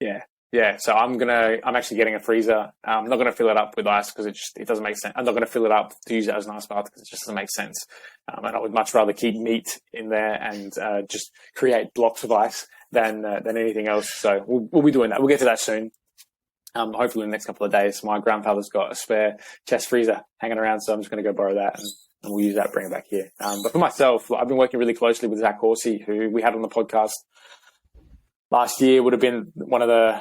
Speaker 2: Yeah. So I'm actually getting a freezer. I'm not gonna fill it up with ice because it doesn't make sense. I'm not gonna fill it up to use it as an ice bath because it just doesn't make sense. And I would much rather keep meat in there and just create blocks of ice than anything else. So we'll be doing that. We'll get to that soon. Hopefully in the next couple of days. My grandfather's got a spare chest freezer hanging around, so I'm just going to go borrow that and we'll use that, bring it back here. But for myself, I've been working really closely with Zach Horsey, who we had on the podcast last year. Would have been one of the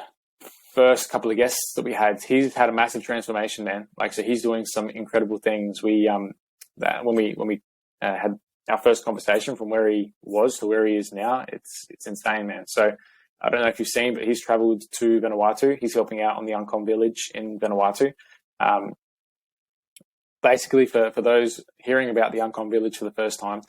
Speaker 2: first couple of guests that we had. He's had a massive transformation, man. So he's doing some incredible things. When we had our first conversation, from where he was to where he is now, it's insane, man. So I don't know if you've seen, but he's traveled to Vanuatu. He's helping out on the Uncommon Village in Vanuatu. Basically, for those hearing about the Uncommon Village for the first time,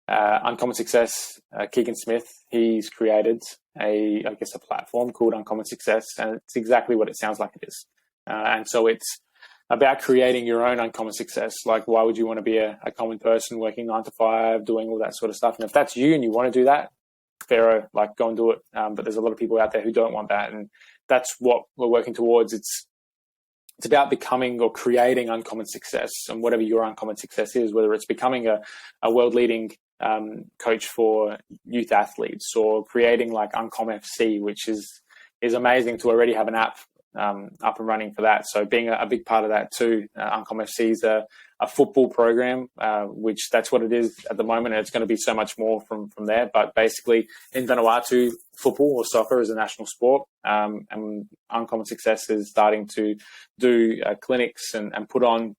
Speaker 2: Uncommon Success, Keegan Smith, he's created a platform called Uncommon Success, and it's exactly what it sounds like it is. And so it's about creating your own uncommon success. Like, why would you want to be a common person working 9 to 5, doing all that sort of stuff? And if that's you and you want to do that, Pharaoh, go and do it. But there's a lot of people out there who don't want that. And that's what we're working towards. It's about becoming or creating uncommon success, and whatever your uncommon success is, whether it's becoming a world leading coach for youth athletes, or creating like Uncom FC, which is amazing to already have an app up and running for that. So being a big part of that too. Uncom FC is a football program, which that's what it is at the moment. And it's going to be so much more from there. But basically in Vanuatu, football or soccer is a national sport. And Uncommon Success is starting to do clinics and put on,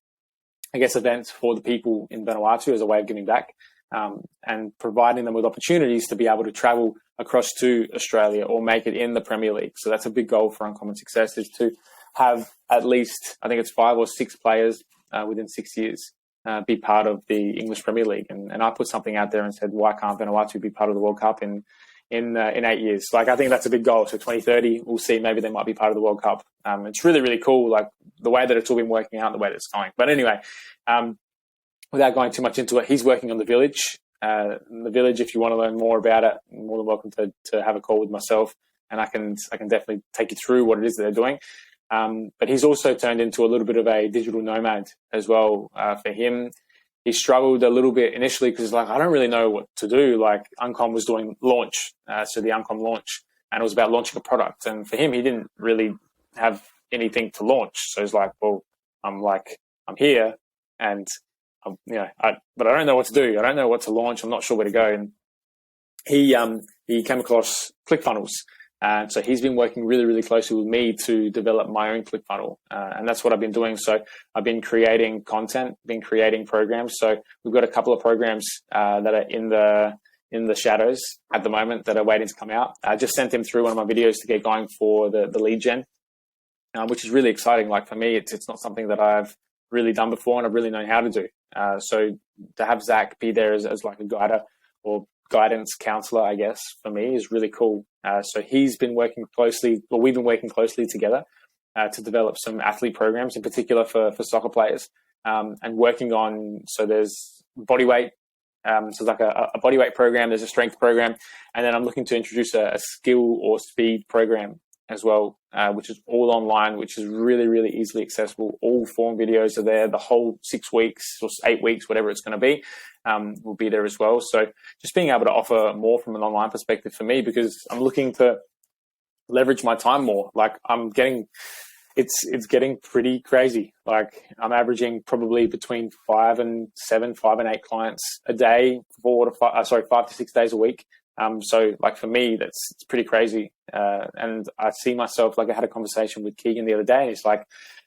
Speaker 2: events for the people in Vanuatu as a way of giving back, and providing them with opportunities to be able to travel across to Australia or make it in the Premier League. So that's a big goal for Uncommon Success, is to have at least, I think it's 5 or 6 players within 6 years be part of the English Premier League. And I put something out there and said, why can't Vanuatu be part of the World Cup in 8 years? I think that's a big goal. So 2030, we'll see, maybe they might be part of the World Cup. It's really, really cool, the way that it's all been working out, the way that it's going. But anyway, without going too much into it, he's working on the Village. The Village, if you want to learn more about it, you're more than welcome to have a call with myself, and I can definitely take you through what it is that they're doing. But he's also turned into a little bit of a digital nomad as well. For him, he struggled a little bit initially because I don't really know what to do. Uncom was doing launch, so the Uncom launch, and it was about launching a product. And for him, he didn't really have anything to launch. So he's like, well, I'm here, and but I don't know what to do. I don't know what to launch. I'm not sure where to go. And he came across ClickFunnels. And so he's been working really, really closely with me to develop my own ClickFunnel. And that's what I've been doing. So I've been creating content, been creating programs. So we've got a couple of programs that are in the shadows at the moment that are waiting to come out. I just sent him through one of my videos to get going for the lead gen, which is really exciting. For me, it's not something that I've really done before and I've really known how to do. So to have Zach be there as a guider or guidance counselor, I guess, for me is really cool. So he's been working closely, or we've been working closely together to develop some athlete programs, in particular for soccer players, and working on, so there's body weight. So it's like a body weight program, there's a strength program, and then I'm looking to introduce a skill or speed program as well, which is all online, which is really, really easily accessible. All form videos are there. The whole 6 weeks or 8 weeks, whatever it's going to be, will be there as well. So just being able to offer more from an online perspective for me, because I'm looking to leverage my time more. It's getting pretty crazy. I'm averaging probably between 5 and 8 clients a day, 5 to 6 days a week. So for me, it's pretty crazy. And I see myself, I had a conversation with Keegan the other day. It's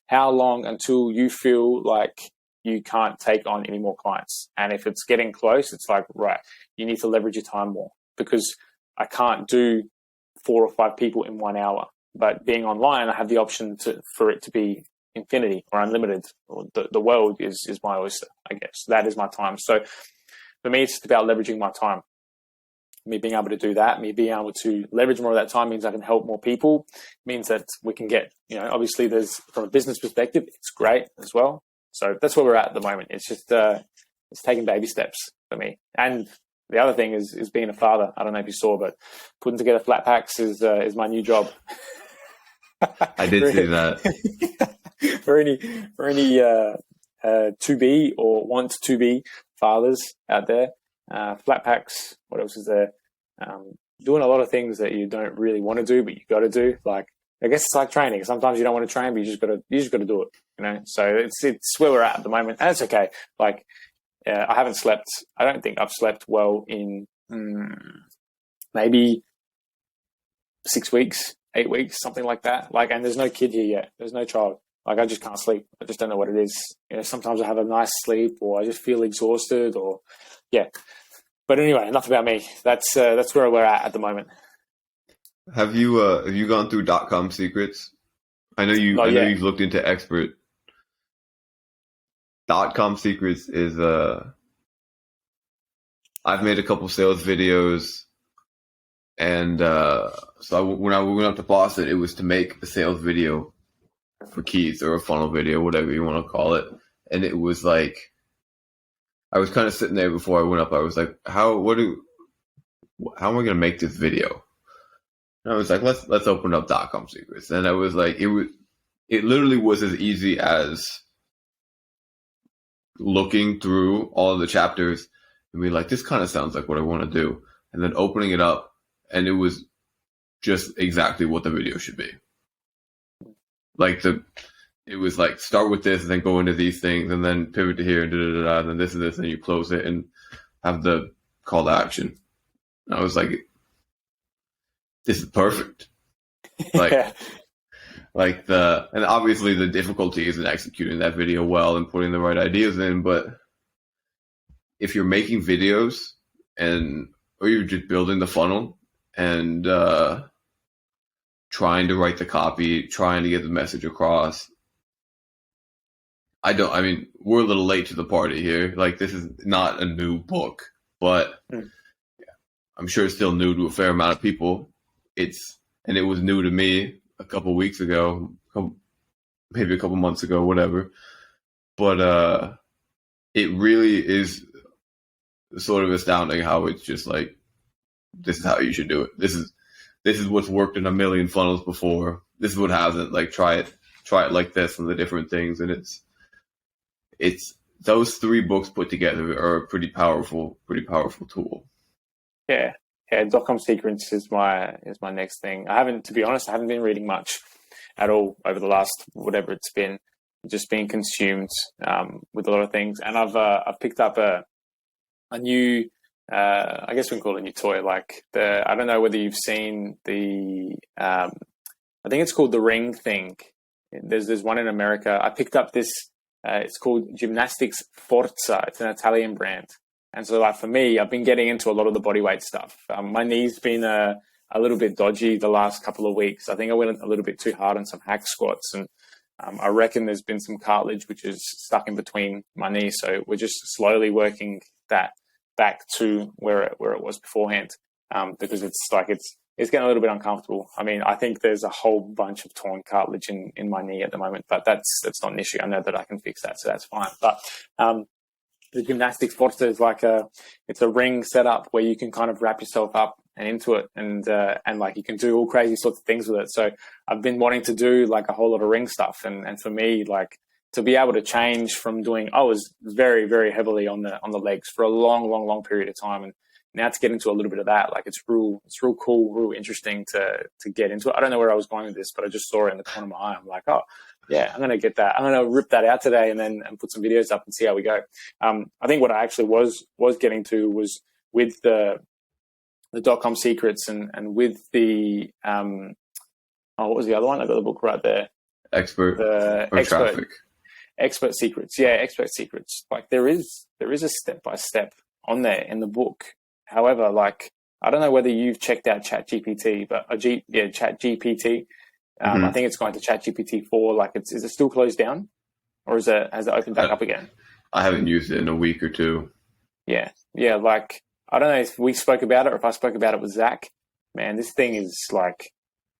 Speaker 2: how long until you feel like you can't take on any more clients. And if it's getting close, it's like, right, you need to leverage your time more, because I can't do 4 or 5 people in 1 hour. But being online, I have the option for it to be infinity or unlimited. Or the world is my oyster, I guess. That is my time. So for me, it's just about leveraging my time. Me being able to do that, me being able to leverage more of that time means I can help more people, means that we can get, obviously there's, from a business perspective, it's great as well. So that's where we're at the moment. It's just, it's taking baby steps for me. And the other thing is being a father. I don't know if you saw, but putting together flat packs is my new job.
Speaker 1: I did see that.
Speaker 2: for any to be or want to be fathers out there, flat packs. What else is there? Doing a lot of things that you don't really want to do, but you got to do. Like, I guess it's like training. Sometimes you don't want to train, but you just got to do it. So it's where we're at the moment, and it's okay. Like, I haven't slept. I don't think I've slept well in maybe 6 weeks, 8 weeks, something like that. Like, and there's no kid here yet. There's no child. Like, I just can't sleep. I just don't know what it is. Sometimes I have a nice sleep, or I just feel exhausted, or yeah. But anyway, enough about me. That's where we're at the moment.
Speaker 1: Have you gone through .com secrets? I know you've looked into expert. .com secrets is I've made a couple sales videos, and so when I went up to Boston, it was to make a sales video for Keith, or a funnel video, whatever you want to call it. And it was like, I was kind of sitting there before I went up. I was like, how am I going to make this video? And I was like, let's open up .com secrets. And I was like, it literally was as easy as looking through all of the chapters and be like, this kind of sounds like what I want to do. And then opening it up, and it was just exactly what the video should be. Like, it was like, start with this and then go into these things and then pivot to here and and then this and this, and you close it and have the call to action. And I was like, this is perfect. Like, and obviously the difficulty is in executing that video well and putting the right ideas in. But if you're making videos or you're just building the funnel and trying to write the copy, trying to get the message across, we're a little late to the party here. Like, this is not a new book, but I'm sure it's still new to a fair amount of people. And it was new to me a couple weeks ago, maybe a couple months ago, whatever. But it really is sort of astounding how it's just like, this is how you should do it. This is what's worked in a million funnels before. This is what hasn't. Like, try it like this and the different things. And it's those 3 books put together are a pretty powerful tool.
Speaker 2: Yeah. .com secrets is my next thing. To be honest, I haven't been reading much at all over the last, whatever it's been, just being consumed with a lot of things. And I've picked up a new, I guess we can call it a new toy. Like, I don't know whether you've seen the, I think it's called the Ring thing. There's one in America. I picked up this. It's called Gymnastics Forza. It's an Italian brand. And so, like, for me, I've been getting into a lot of the bodyweight stuff. My knee's been a little bit dodgy the last couple of weeks. I think I went a little bit too hard on some hack squats, and I reckon there's been some cartilage which is stuck in between my knees. So we're just slowly working that back to where it was beforehand, because it's getting a little bit uncomfortable. I mean, I think there's a whole bunch of torn cartilage in my knee at the moment, but that's not an issue. I know that I can fix that, so that's fine. But the Gymnastics Forza is it's a ring setup where you can kind of wrap yourself up and into it, and like, you can do all crazy sorts of things with it. So I've been wanting to do like a whole lot of ring stuff, and for me, like, to be able to change from I was very, very heavily on the legs for a long period of time, and now to get into a little bit of that, like, it's real cool, real interesting to get into it. I don't know where I was going with this, but I just saw it in the corner of my eye. I'm like, oh yeah, I'm going to get that. I'm going to rip that out today and put some videos up and see how we go. I think what I actually was getting to was with the .com secrets and with the, what was the other one? I got the book right there.
Speaker 1: Expert.
Speaker 2: Expert.
Speaker 1: Traffic.
Speaker 2: Expert secrets. Yeah, expert secrets. Like there is a step-by-step on there in the book. However, like, I don't know whether you've checked out ChatGPT, but ChatGPT. I think it's going to ChatGPT 4. Like, is it still closed down, or has it opened back up again?
Speaker 1: I haven't used it in a week or two.
Speaker 2: Yeah. Like, I don't know if we spoke about it or if I spoke about it with Zach. Man, this thing is like,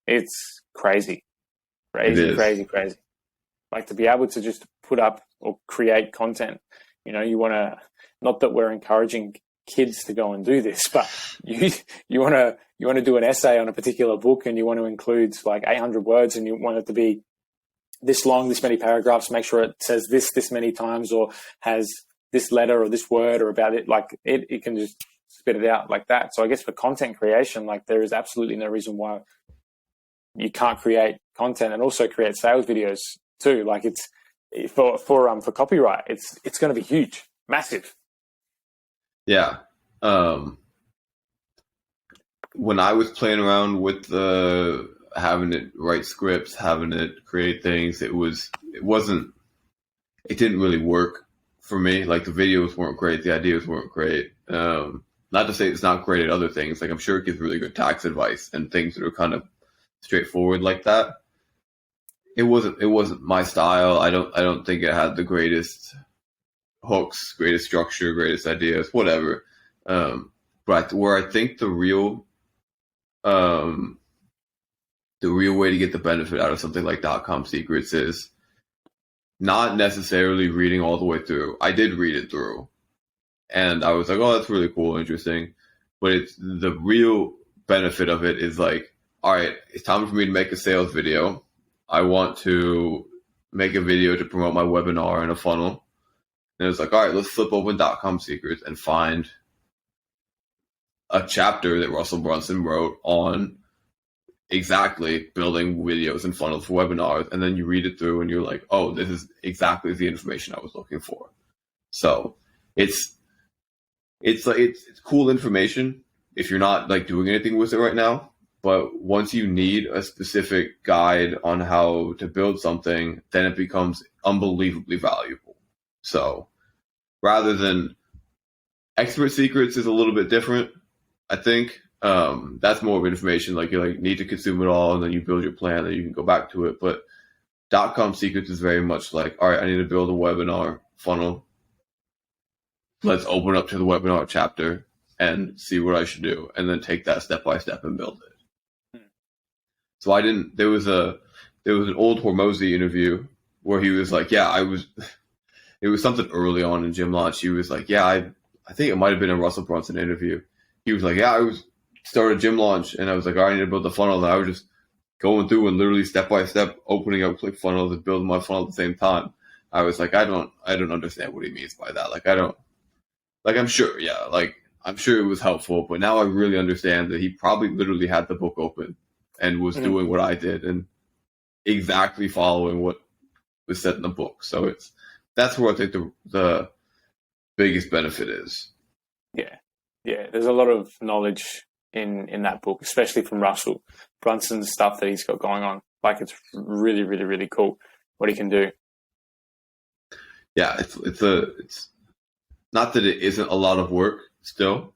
Speaker 2: it's crazy. Crazy. Like, to be able to just put up or create content, you want to, not that we're encouraging kids to go and do this, but you want to do an essay on a particular book, and you want to include like 800 words, and you want it to be this long, this many paragraphs, make sure it says this many times, or has this letter or this word or about it. Like it can just spit it out like that. So I guess for content creation, like, there is absolutely no reason why you can't create content and also create sales videos too. Like, it's for copyright, it's going to be huge, massive.
Speaker 1: Yeah. When I was playing around with having it write scripts, having it create things, it didn't really work for me. Like, the videos weren't great, the ideas weren't great. Not to say it's not great at other things. Like, I'm sure it gives really good tax advice and things that are kind of straightforward like that. It wasn't my style. I don't think it had the greatest hooks, greatest structure, greatest ideas, whatever. But where I think the real way to get the benefit out of something like .com Secrets is not necessarily reading all the way through. I did read it through, and I was like, oh, that's really cool, interesting. But it's the real benefit of it is like, all right, it's time for me to make a sales video. I want to make a video to promote my webinar in a funnel. And it's like, all right, let's flip open .com Secrets and find a chapter that Russell Brunson wrote on exactly building videos and funnels for webinars. And then you read it through and you're like, oh, this is exactly the information I was looking for. So it's cool information if you're not like doing anything with it right now. But once you need a specific guide on how to build something, then it becomes unbelievably valuable. So rather than expert secrets is a little bit different, I think. That's more of information, like you need to consume it all, and then you build your plan, and you can go back to it. But .com Secrets is very much like, all right, I need to build a webinar funnel. Let's open up to the webinar chapter and see what I should do, and then take that step by step and build it. So there was an old Hormozy interview where he was like, it was something early on in Gym Launch. He was like, I think it might've been a Russell Brunson interview. He was like, I started Gym Launch, and I was like, all right, I need to build the funnel. And I was just going through and literally step by step opening up ClickFunnels and building my funnel at the same time. I was like, I don't understand what he means by that. I'm sure it was helpful, but now I really understand that he probably literally had the book open and was doing what I did and exactly following what was said in the book. So that's where I think the biggest benefit is.
Speaker 2: Yeah. There's a lot of knowledge in that book, especially from Russell Brunson's stuff that he's got going on. Like, it's really, really, really cool what he can do.
Speaker 1: Yeah, it's not that it isn't a lot of work still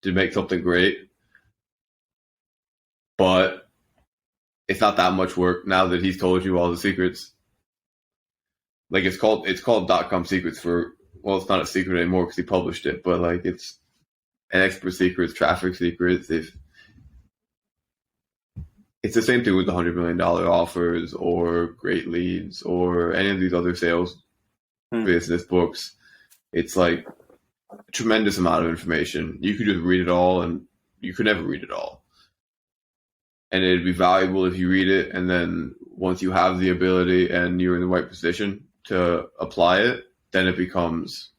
Speaker 1: to make something great, but it's not that much work now that he's told you all the secrets. Like, it's called .com Secrets it's not a secret anymore because he published it, but like, it's an expert secrets, traffic secrets. It's the same thing with the $100 million offers or great leads or any of these other sales business books. It's like a tremendous amount of information. You could just read it all, and you could never read it all. And it'd be valuable if you read it, and then once you have the ability and you're in the right position to apply it, then it becomes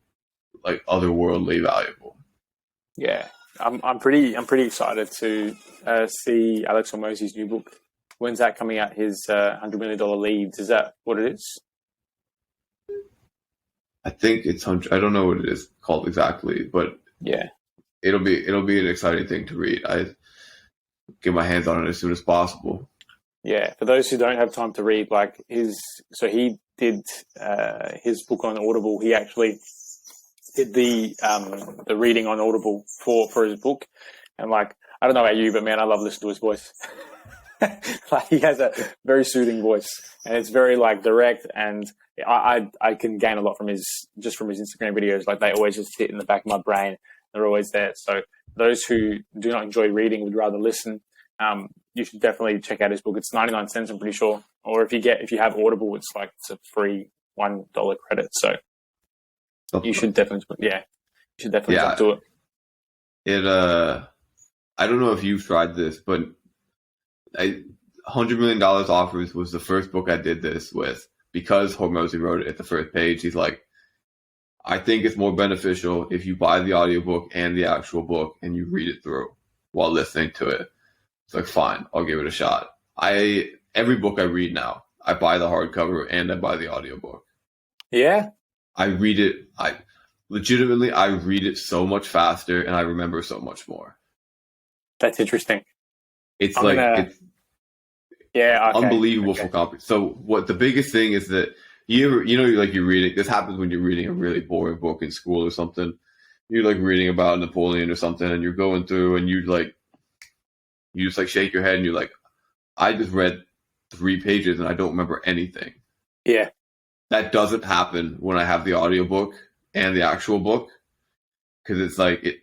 Speaker 1: like otherworldly valuable.
Speaker 2: Yeah, I'm pretty excited to see Alex Hormozy's new book. When's that coming out? His $100 million leads. Is that what it is?
Speaker 1: I think it's I don't know what it is called exactly, but
Speaker 2: yeah,
Speaker 1: it'll be an exciting thing to read. I get my hands on it as soon as possible.
Speaker 2: Yeah, for those who don't have time to read, like he did his book on Audible. He actually did the reading on Audible for his book, and like I don't know about you, but man, I love listening to his voice. Like he has a very soothing voice, and it's very like direct, and I can gain a lot from his Instagram videos. Like they always just sit in the back of my brain. They're always there. So those who do not enjoy reading would rather listen. You should definitely check out his book. It's 99 cents, I'm pretty sure. Or if you have Audible, it's a free $1 credit. So you should definitely jump to it.
Speaker 1: I don't know if you've tried this, but $100 Million Offers was the first book I did this with, because Hormozy wrote it at the first page. He's like, I think it's more beneficial if you buy the audiobook and the actual book and you read it through while listening to it. It's like, fine, I'll give it a shot. Every book I read now, I buy the hardcover and I buy the audiobook.
Speaker 2: Yeah.
Speaker 1: I read it. I read it so much faster and I remember so much more.
Speaker 2: That's interesting.
Speaker 1: It's
Speaker 2: yeah, okay.
Speaker 1: Unbelievable for comprehension. So what the biggest thing is that you're reading, this happens when you're reading a really boring book in school or something. You're like reading about Napoleon or something and you're going through and you just like shake your head and you're like, I just read 3 pages and I don't remember anything.
Speaker 2: Yeah.
Speaker 1: That doesn't happen when I have the audiobook and the actual book. Cause it's like,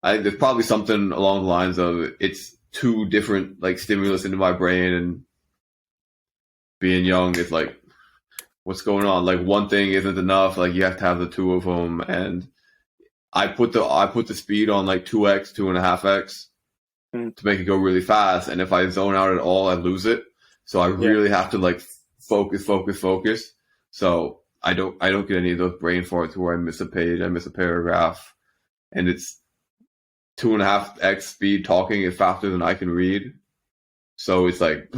Speaker 1: I think there's probably something along the lines of it's 2 different like stimulus into my brain, and being young is like, what's going on? Like one thing isn't enough. Like you have to have the 2 of them. And I put the speed on like 2x, 2.5x to make it go really fast. And if I zone out at all, I lose it. So I really have to like focus. So I don't get any of those brain farts where I miss a page, I miss a paragraph, and it's 2.5x speed talking is faster than I can read. So it's like,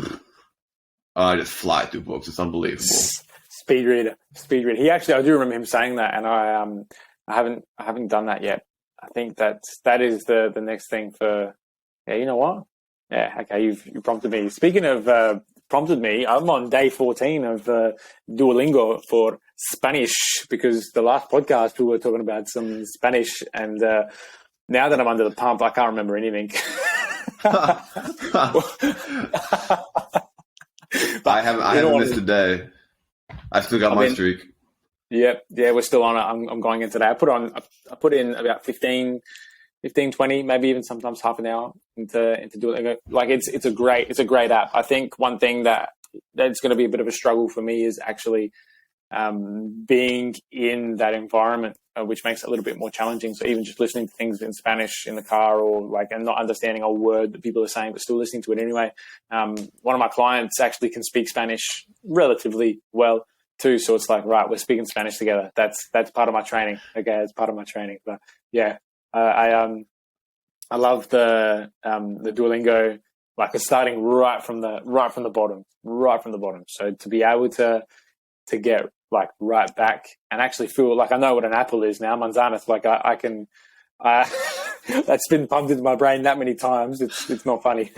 Speaker 1: I just fly through books. It's unbelievable.
Speaker 2: Speed reader. I do remember him saying that, and I haven't done that yet. I think that is the next thing for. Yeah, you know what? Yeah, okay. You prompted me. Speaking of prompted me, I'm on day 14 of Duolingo for Spanish, because the last podcast we were talking about some Spanish, and now that I'm under the pump, I can't remember anything.
Speaker 1: I haven't missed a day. I still got my streak.
Speaker 2: Yeah, we're still on it. I'm going in today. I put in about 15, 20, maybe even sometimes half an hour into Duolingo. Like it's a great app. I think one thing that's going to be a bit of a struggle for me is actually being in that environment, which makes it a little bit more challenging. So even just listening to things in Spanish in the car, and not understanding a word that people are saying, but still listening to it anyway. One of my clients actually can speak Spanish relatively well too. So it's like, right, we're speaking Spanish together. That's part of my training. Okay. It's part of my training. But yeah, I love the Duolingo, like it's starting right from the bottom. So to be able to get like right back and actually feel like I know what an apple is now, manzanas. Like I can, that's been pumped into my brain that many times. It's not funny.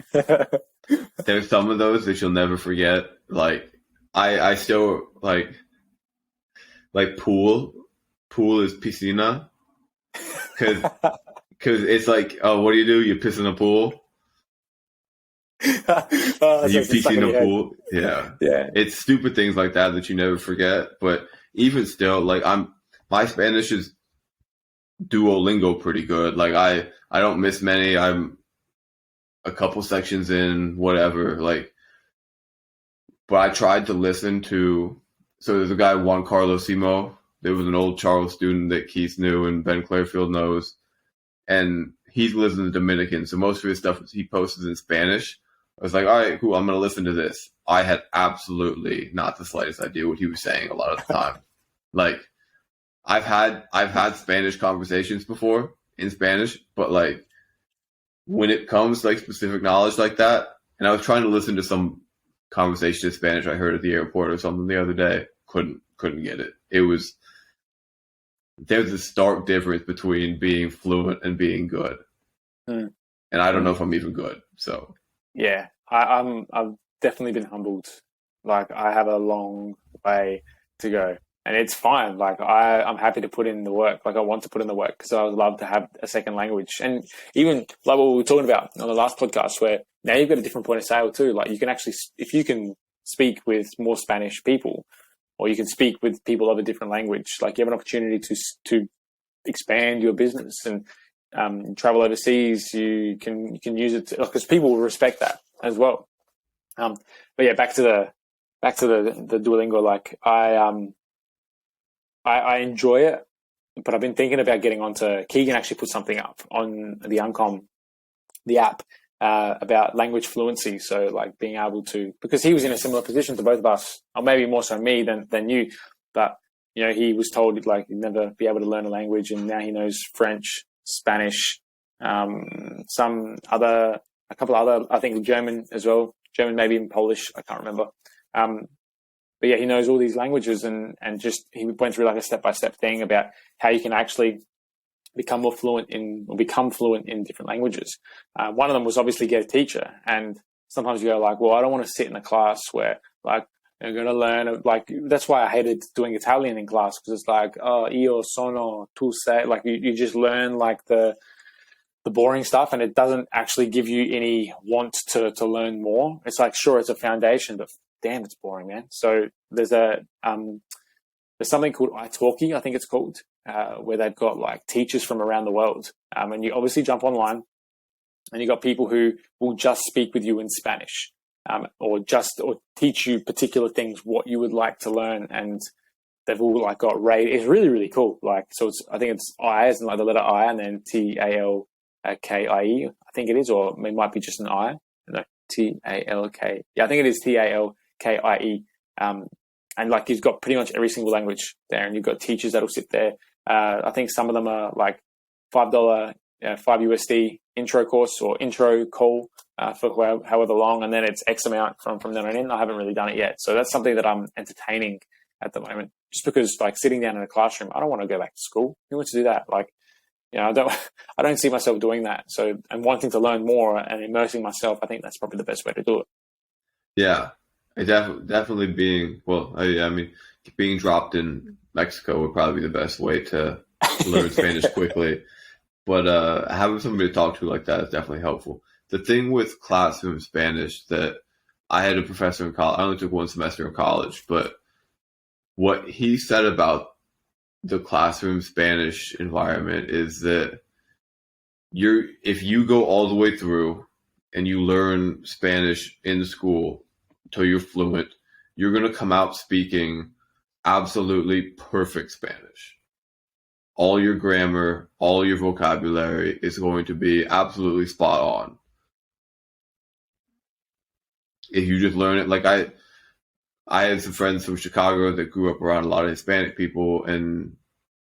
Speaker 1: There's some of those that you'll never forget. Like I still like pool is piscina. Cause it's like, oh, what do? You piss in a pool? You piss in a pool? Yeah. It's stupid things like that you never forget. But even still, like my Spanish is Duolingo pretty good. Like I don't miss many. I'm a couple sections in, whatever. Like, but I tried to listen to. So there's a guy, Juan Carlos Simo. There was an old Charles student that Keith knew and Ben Clairfield knows. And he lives in the Dominican. So most of his stuff he posts in Spanish. I was like, all right, cool. I'm going to listen to this. I had absolutely not the slightest idea what he was saying a lot of the time. Like I've had Spanish conversations before in Spanish, but like when it comes to like specific knowledge like that, and I was trying to listen to some conversation in Spanish I heard at the airport or something the other day, couldn't get it. There's a stark difference between being fluent and being good. And I don't know if I'm even good. So
Speaker 2: yeah, I've definitely been humbled. Like, I have a long way to go, and it's fine. Like, I'm happy to put in the work. Like, I want to put in the work because I would love to have a second language. And even like what we were talking about on the last podcast, where now you've got a different point of sale too. Like, you can actually, if you can speak with more Spanish people, or you can speak with people of a different language, like, you have an opportunity to expand your business and travel overseas. You can use it because people will respect that as well. But yeah, back to the Duolingo. Like, I enjoy it, but I've been thinking about getting onto. Keegan actually put something up on the Uncom, the app, about language fluency. So, like, being able to, because he was in a similar position to both of us, or maybe more so me than you, but you know, he was told like he'd never be able to learn a language, and now he knows French, Spanish, a couple other, I think German as well. German, maybe even Polish, I can't remember. But yeah, he knows all these languages, and just he went through like a step-by-step thing about how you can actually become fluent in different languages. One of them was obviously get a teacher, and sometimes you go like, well, I don't want to sit in a class where like I'm going to learn, like, that's why I hated doing Italian in class, because it's like, oh, io sono, tu sei, like you just learn like the boring stuff, and it doesn't actually give you any want to learn more. It's like, sure, it's a foundation, but damn, it's boring, man. So there's something called italki, I think it's called, where they've got like teachers from around the world, and you obviously jump online, and you got people who will just speak with you in Spanish, or teach you particular things what you would like to learn, and they've all like got rated. It's really, really cool. Like, so I think it's I as in like the letter I, and then TALKIE, I think it is, or it might be just an I. No, TALK. Yeah, I think it is TALKIE. And like, you've got pretty much every single language there, and you've got teachers that'll sit there. I think some of them are like $5, $5 intro course or intro call for however long, and then it's X amount from then on in. I haven't really done it yet, so that's something that I'm entertaining at the moment. Just because, like, sitting down in a classroom, I don't want to go back to school. Who wants to do that? Like, you know, I don't see myself doing that. So, and wanting to learn more and immersing myself, I think that's probably the best way to do it.
Speaker 1: Yeah, definitely being being dropped in Mexico would probably be the best way to learn Spanish quickly. But having somebody to talk to like that is definitely helpful. The thing with classroom Spanish that I had a professor in college, I only took one semester in college, but what he said about the classroom Spanish environment is that if you go all the way through and you learn Spanish in school until you're fluent, you're going to come out speaking absolutely perfect Spanish. All your grammar, all your vocabulary is going to be absolutely spot on. If you just learn it, like I had some friends from Chicago that grew up around a lot of Hispanic people and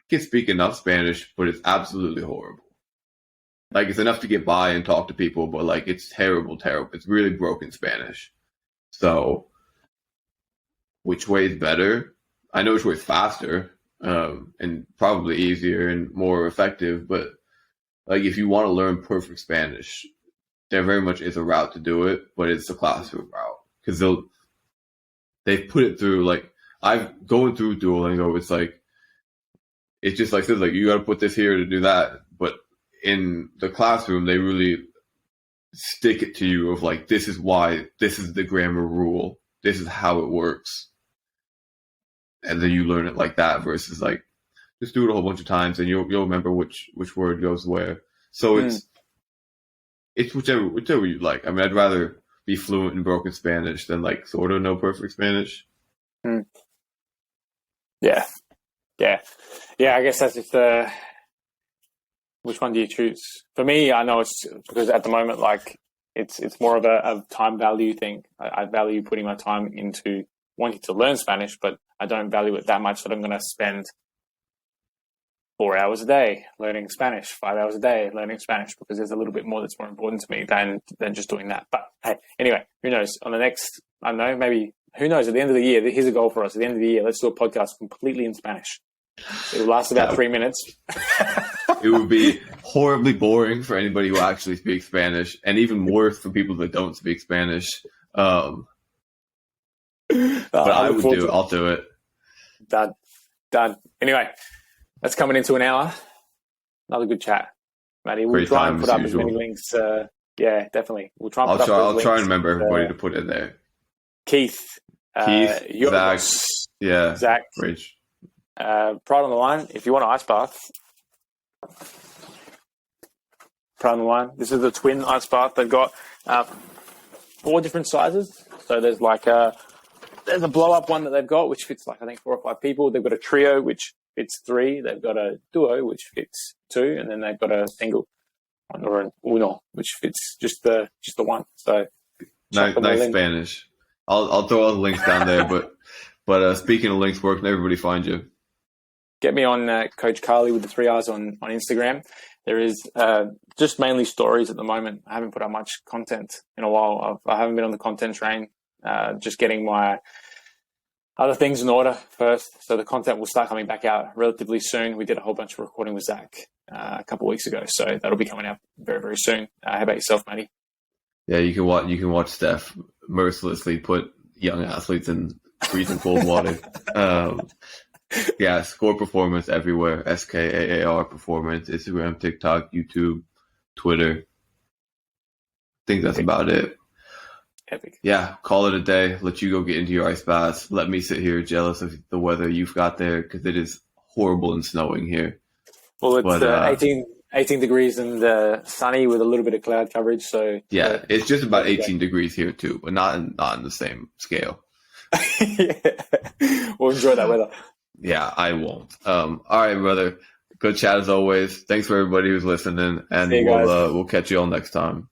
Speaker 1: can speak enough Spanish, but it's absolutely horrible. Like, it's enough to get by and talk to people, but like, it's terrible. It's really broken Spanish. So, which way is better? I know which way is faster, and probably easier and more effective, but like, if you want to learn perfect Spanish, there very much is a route to do it, but it's the classroom route, because they've put it through, like, I've going through Duolingo, it's just like this, like, you got to put this here to do that, but in the classroom, they really stick it to you of like, this is why, this is the grammar rule, this is how it works, and then you learn it like that, versus like, just do it a whole bunch of times and you'll remember which word goes where. So it's whichever you like. I mean, I'd rather be fluent in broken Spanish than like sort of know perfect Spanish.
Speaker 2: Yeah. I guess that's just which one do you choose? For me, I know it's because at the moment, like, it's more of a time value thing. I value putting my time into wanting to learn Spanish, but I don't value it that much that I'm going to spend 4 hours a day learning Spanish, 5 hours a day learning Spanish, because there's a little bit more that's more important to me than just doing that. But hey, anyway, who knows? On the next, I don't know, maybe, who knows? At the end of the year, here's a goal for us. At the end of the year, let's do a podcast completely in Spanish. It will last about 3 minutes.
Speaker 1: It would be horribly boring for anybody who actually speaks Spanish, and even worse for people that don't speak Spanish. But I
Speaker 2: look
Speaker 1: would
Speaker 2: forward
Speaker 1: do
Speaker 2: to
Speaker 1: it. I'll do it.
Speaker 2: Done. Anyway, that's coming into an hour. Another good chat, Matty. We'll
Speaker 1: Great
Speaker 2: try
Speaker 1: time
Speaker 2: and put
Speaker 1: as
Speaker 2: up as many
Speaker 1: usual.
Speaker 2: links. Yeah, definitely. We'll try and put up
Speaker 1: I'll
Speaker 2: those
Speaker 1: try
Speaker 2: links.
Speaker 1: and remember everybody to put in there.
Speaker 2: Keith,
Speaker 1: Keith, Zach, yeah,
Speaker 2: Zach,
Speaker 1: Rich.
Speaker 2: Pride on the Line. If you want an ice bath, Pride on the Line. This is the twin ice bath. They've got 4 different sizes. So there's there's a blow up one that they've got, which fits I think 4 or 5 people. They've got a trio, which fits 3. They've got a duo, which fits 2, and then they've got a single or an uno, which fits just the one. So
Speaker 1: Nice Spanish. I'll throw all the links down there. But speaking of links, where can everybody find you?
Speaker 2: Get me on Coach Carly with the 3 R's on Instagram. There is just mainly stories at the moment. I haven't put out much content in a while. I haven't been on the content train. Just getting my other things in order first. So the content will start coming back out relatively soon. We did a whole bunch of recording with Zach a couple of weeks ago. So that'll be coming out very, very soon. How about yourself, Matty?
Speaker 1: Yeah, you can watch Steph mercilessly put young athletes in freezing cold water. Yeah, Score Performance everywhere. SKAAR Performance. Instagram, TikTok, YouTube, Twitter. I think that's about it.
Speaker 2: Epic.
Speaker 1: Yeah, call it a day. Let you go get into your ice baths. Let me sit here jealous of the weather you've got there because it is horrible and snowing here.
Speaker 2: Well, it's 18 degrees and sunny with a little bit of cloud coverage. So
Speaker 1: yeah, it's just about 18 degrees here too, but not in the same scale.
Speaker 2: Yeah. We'll enjoy that weather.
Speaker 1: Yeah, I won't. All right, brother. Good chat as always. Thanks for everybody who's listening, and we'll catch you all next time.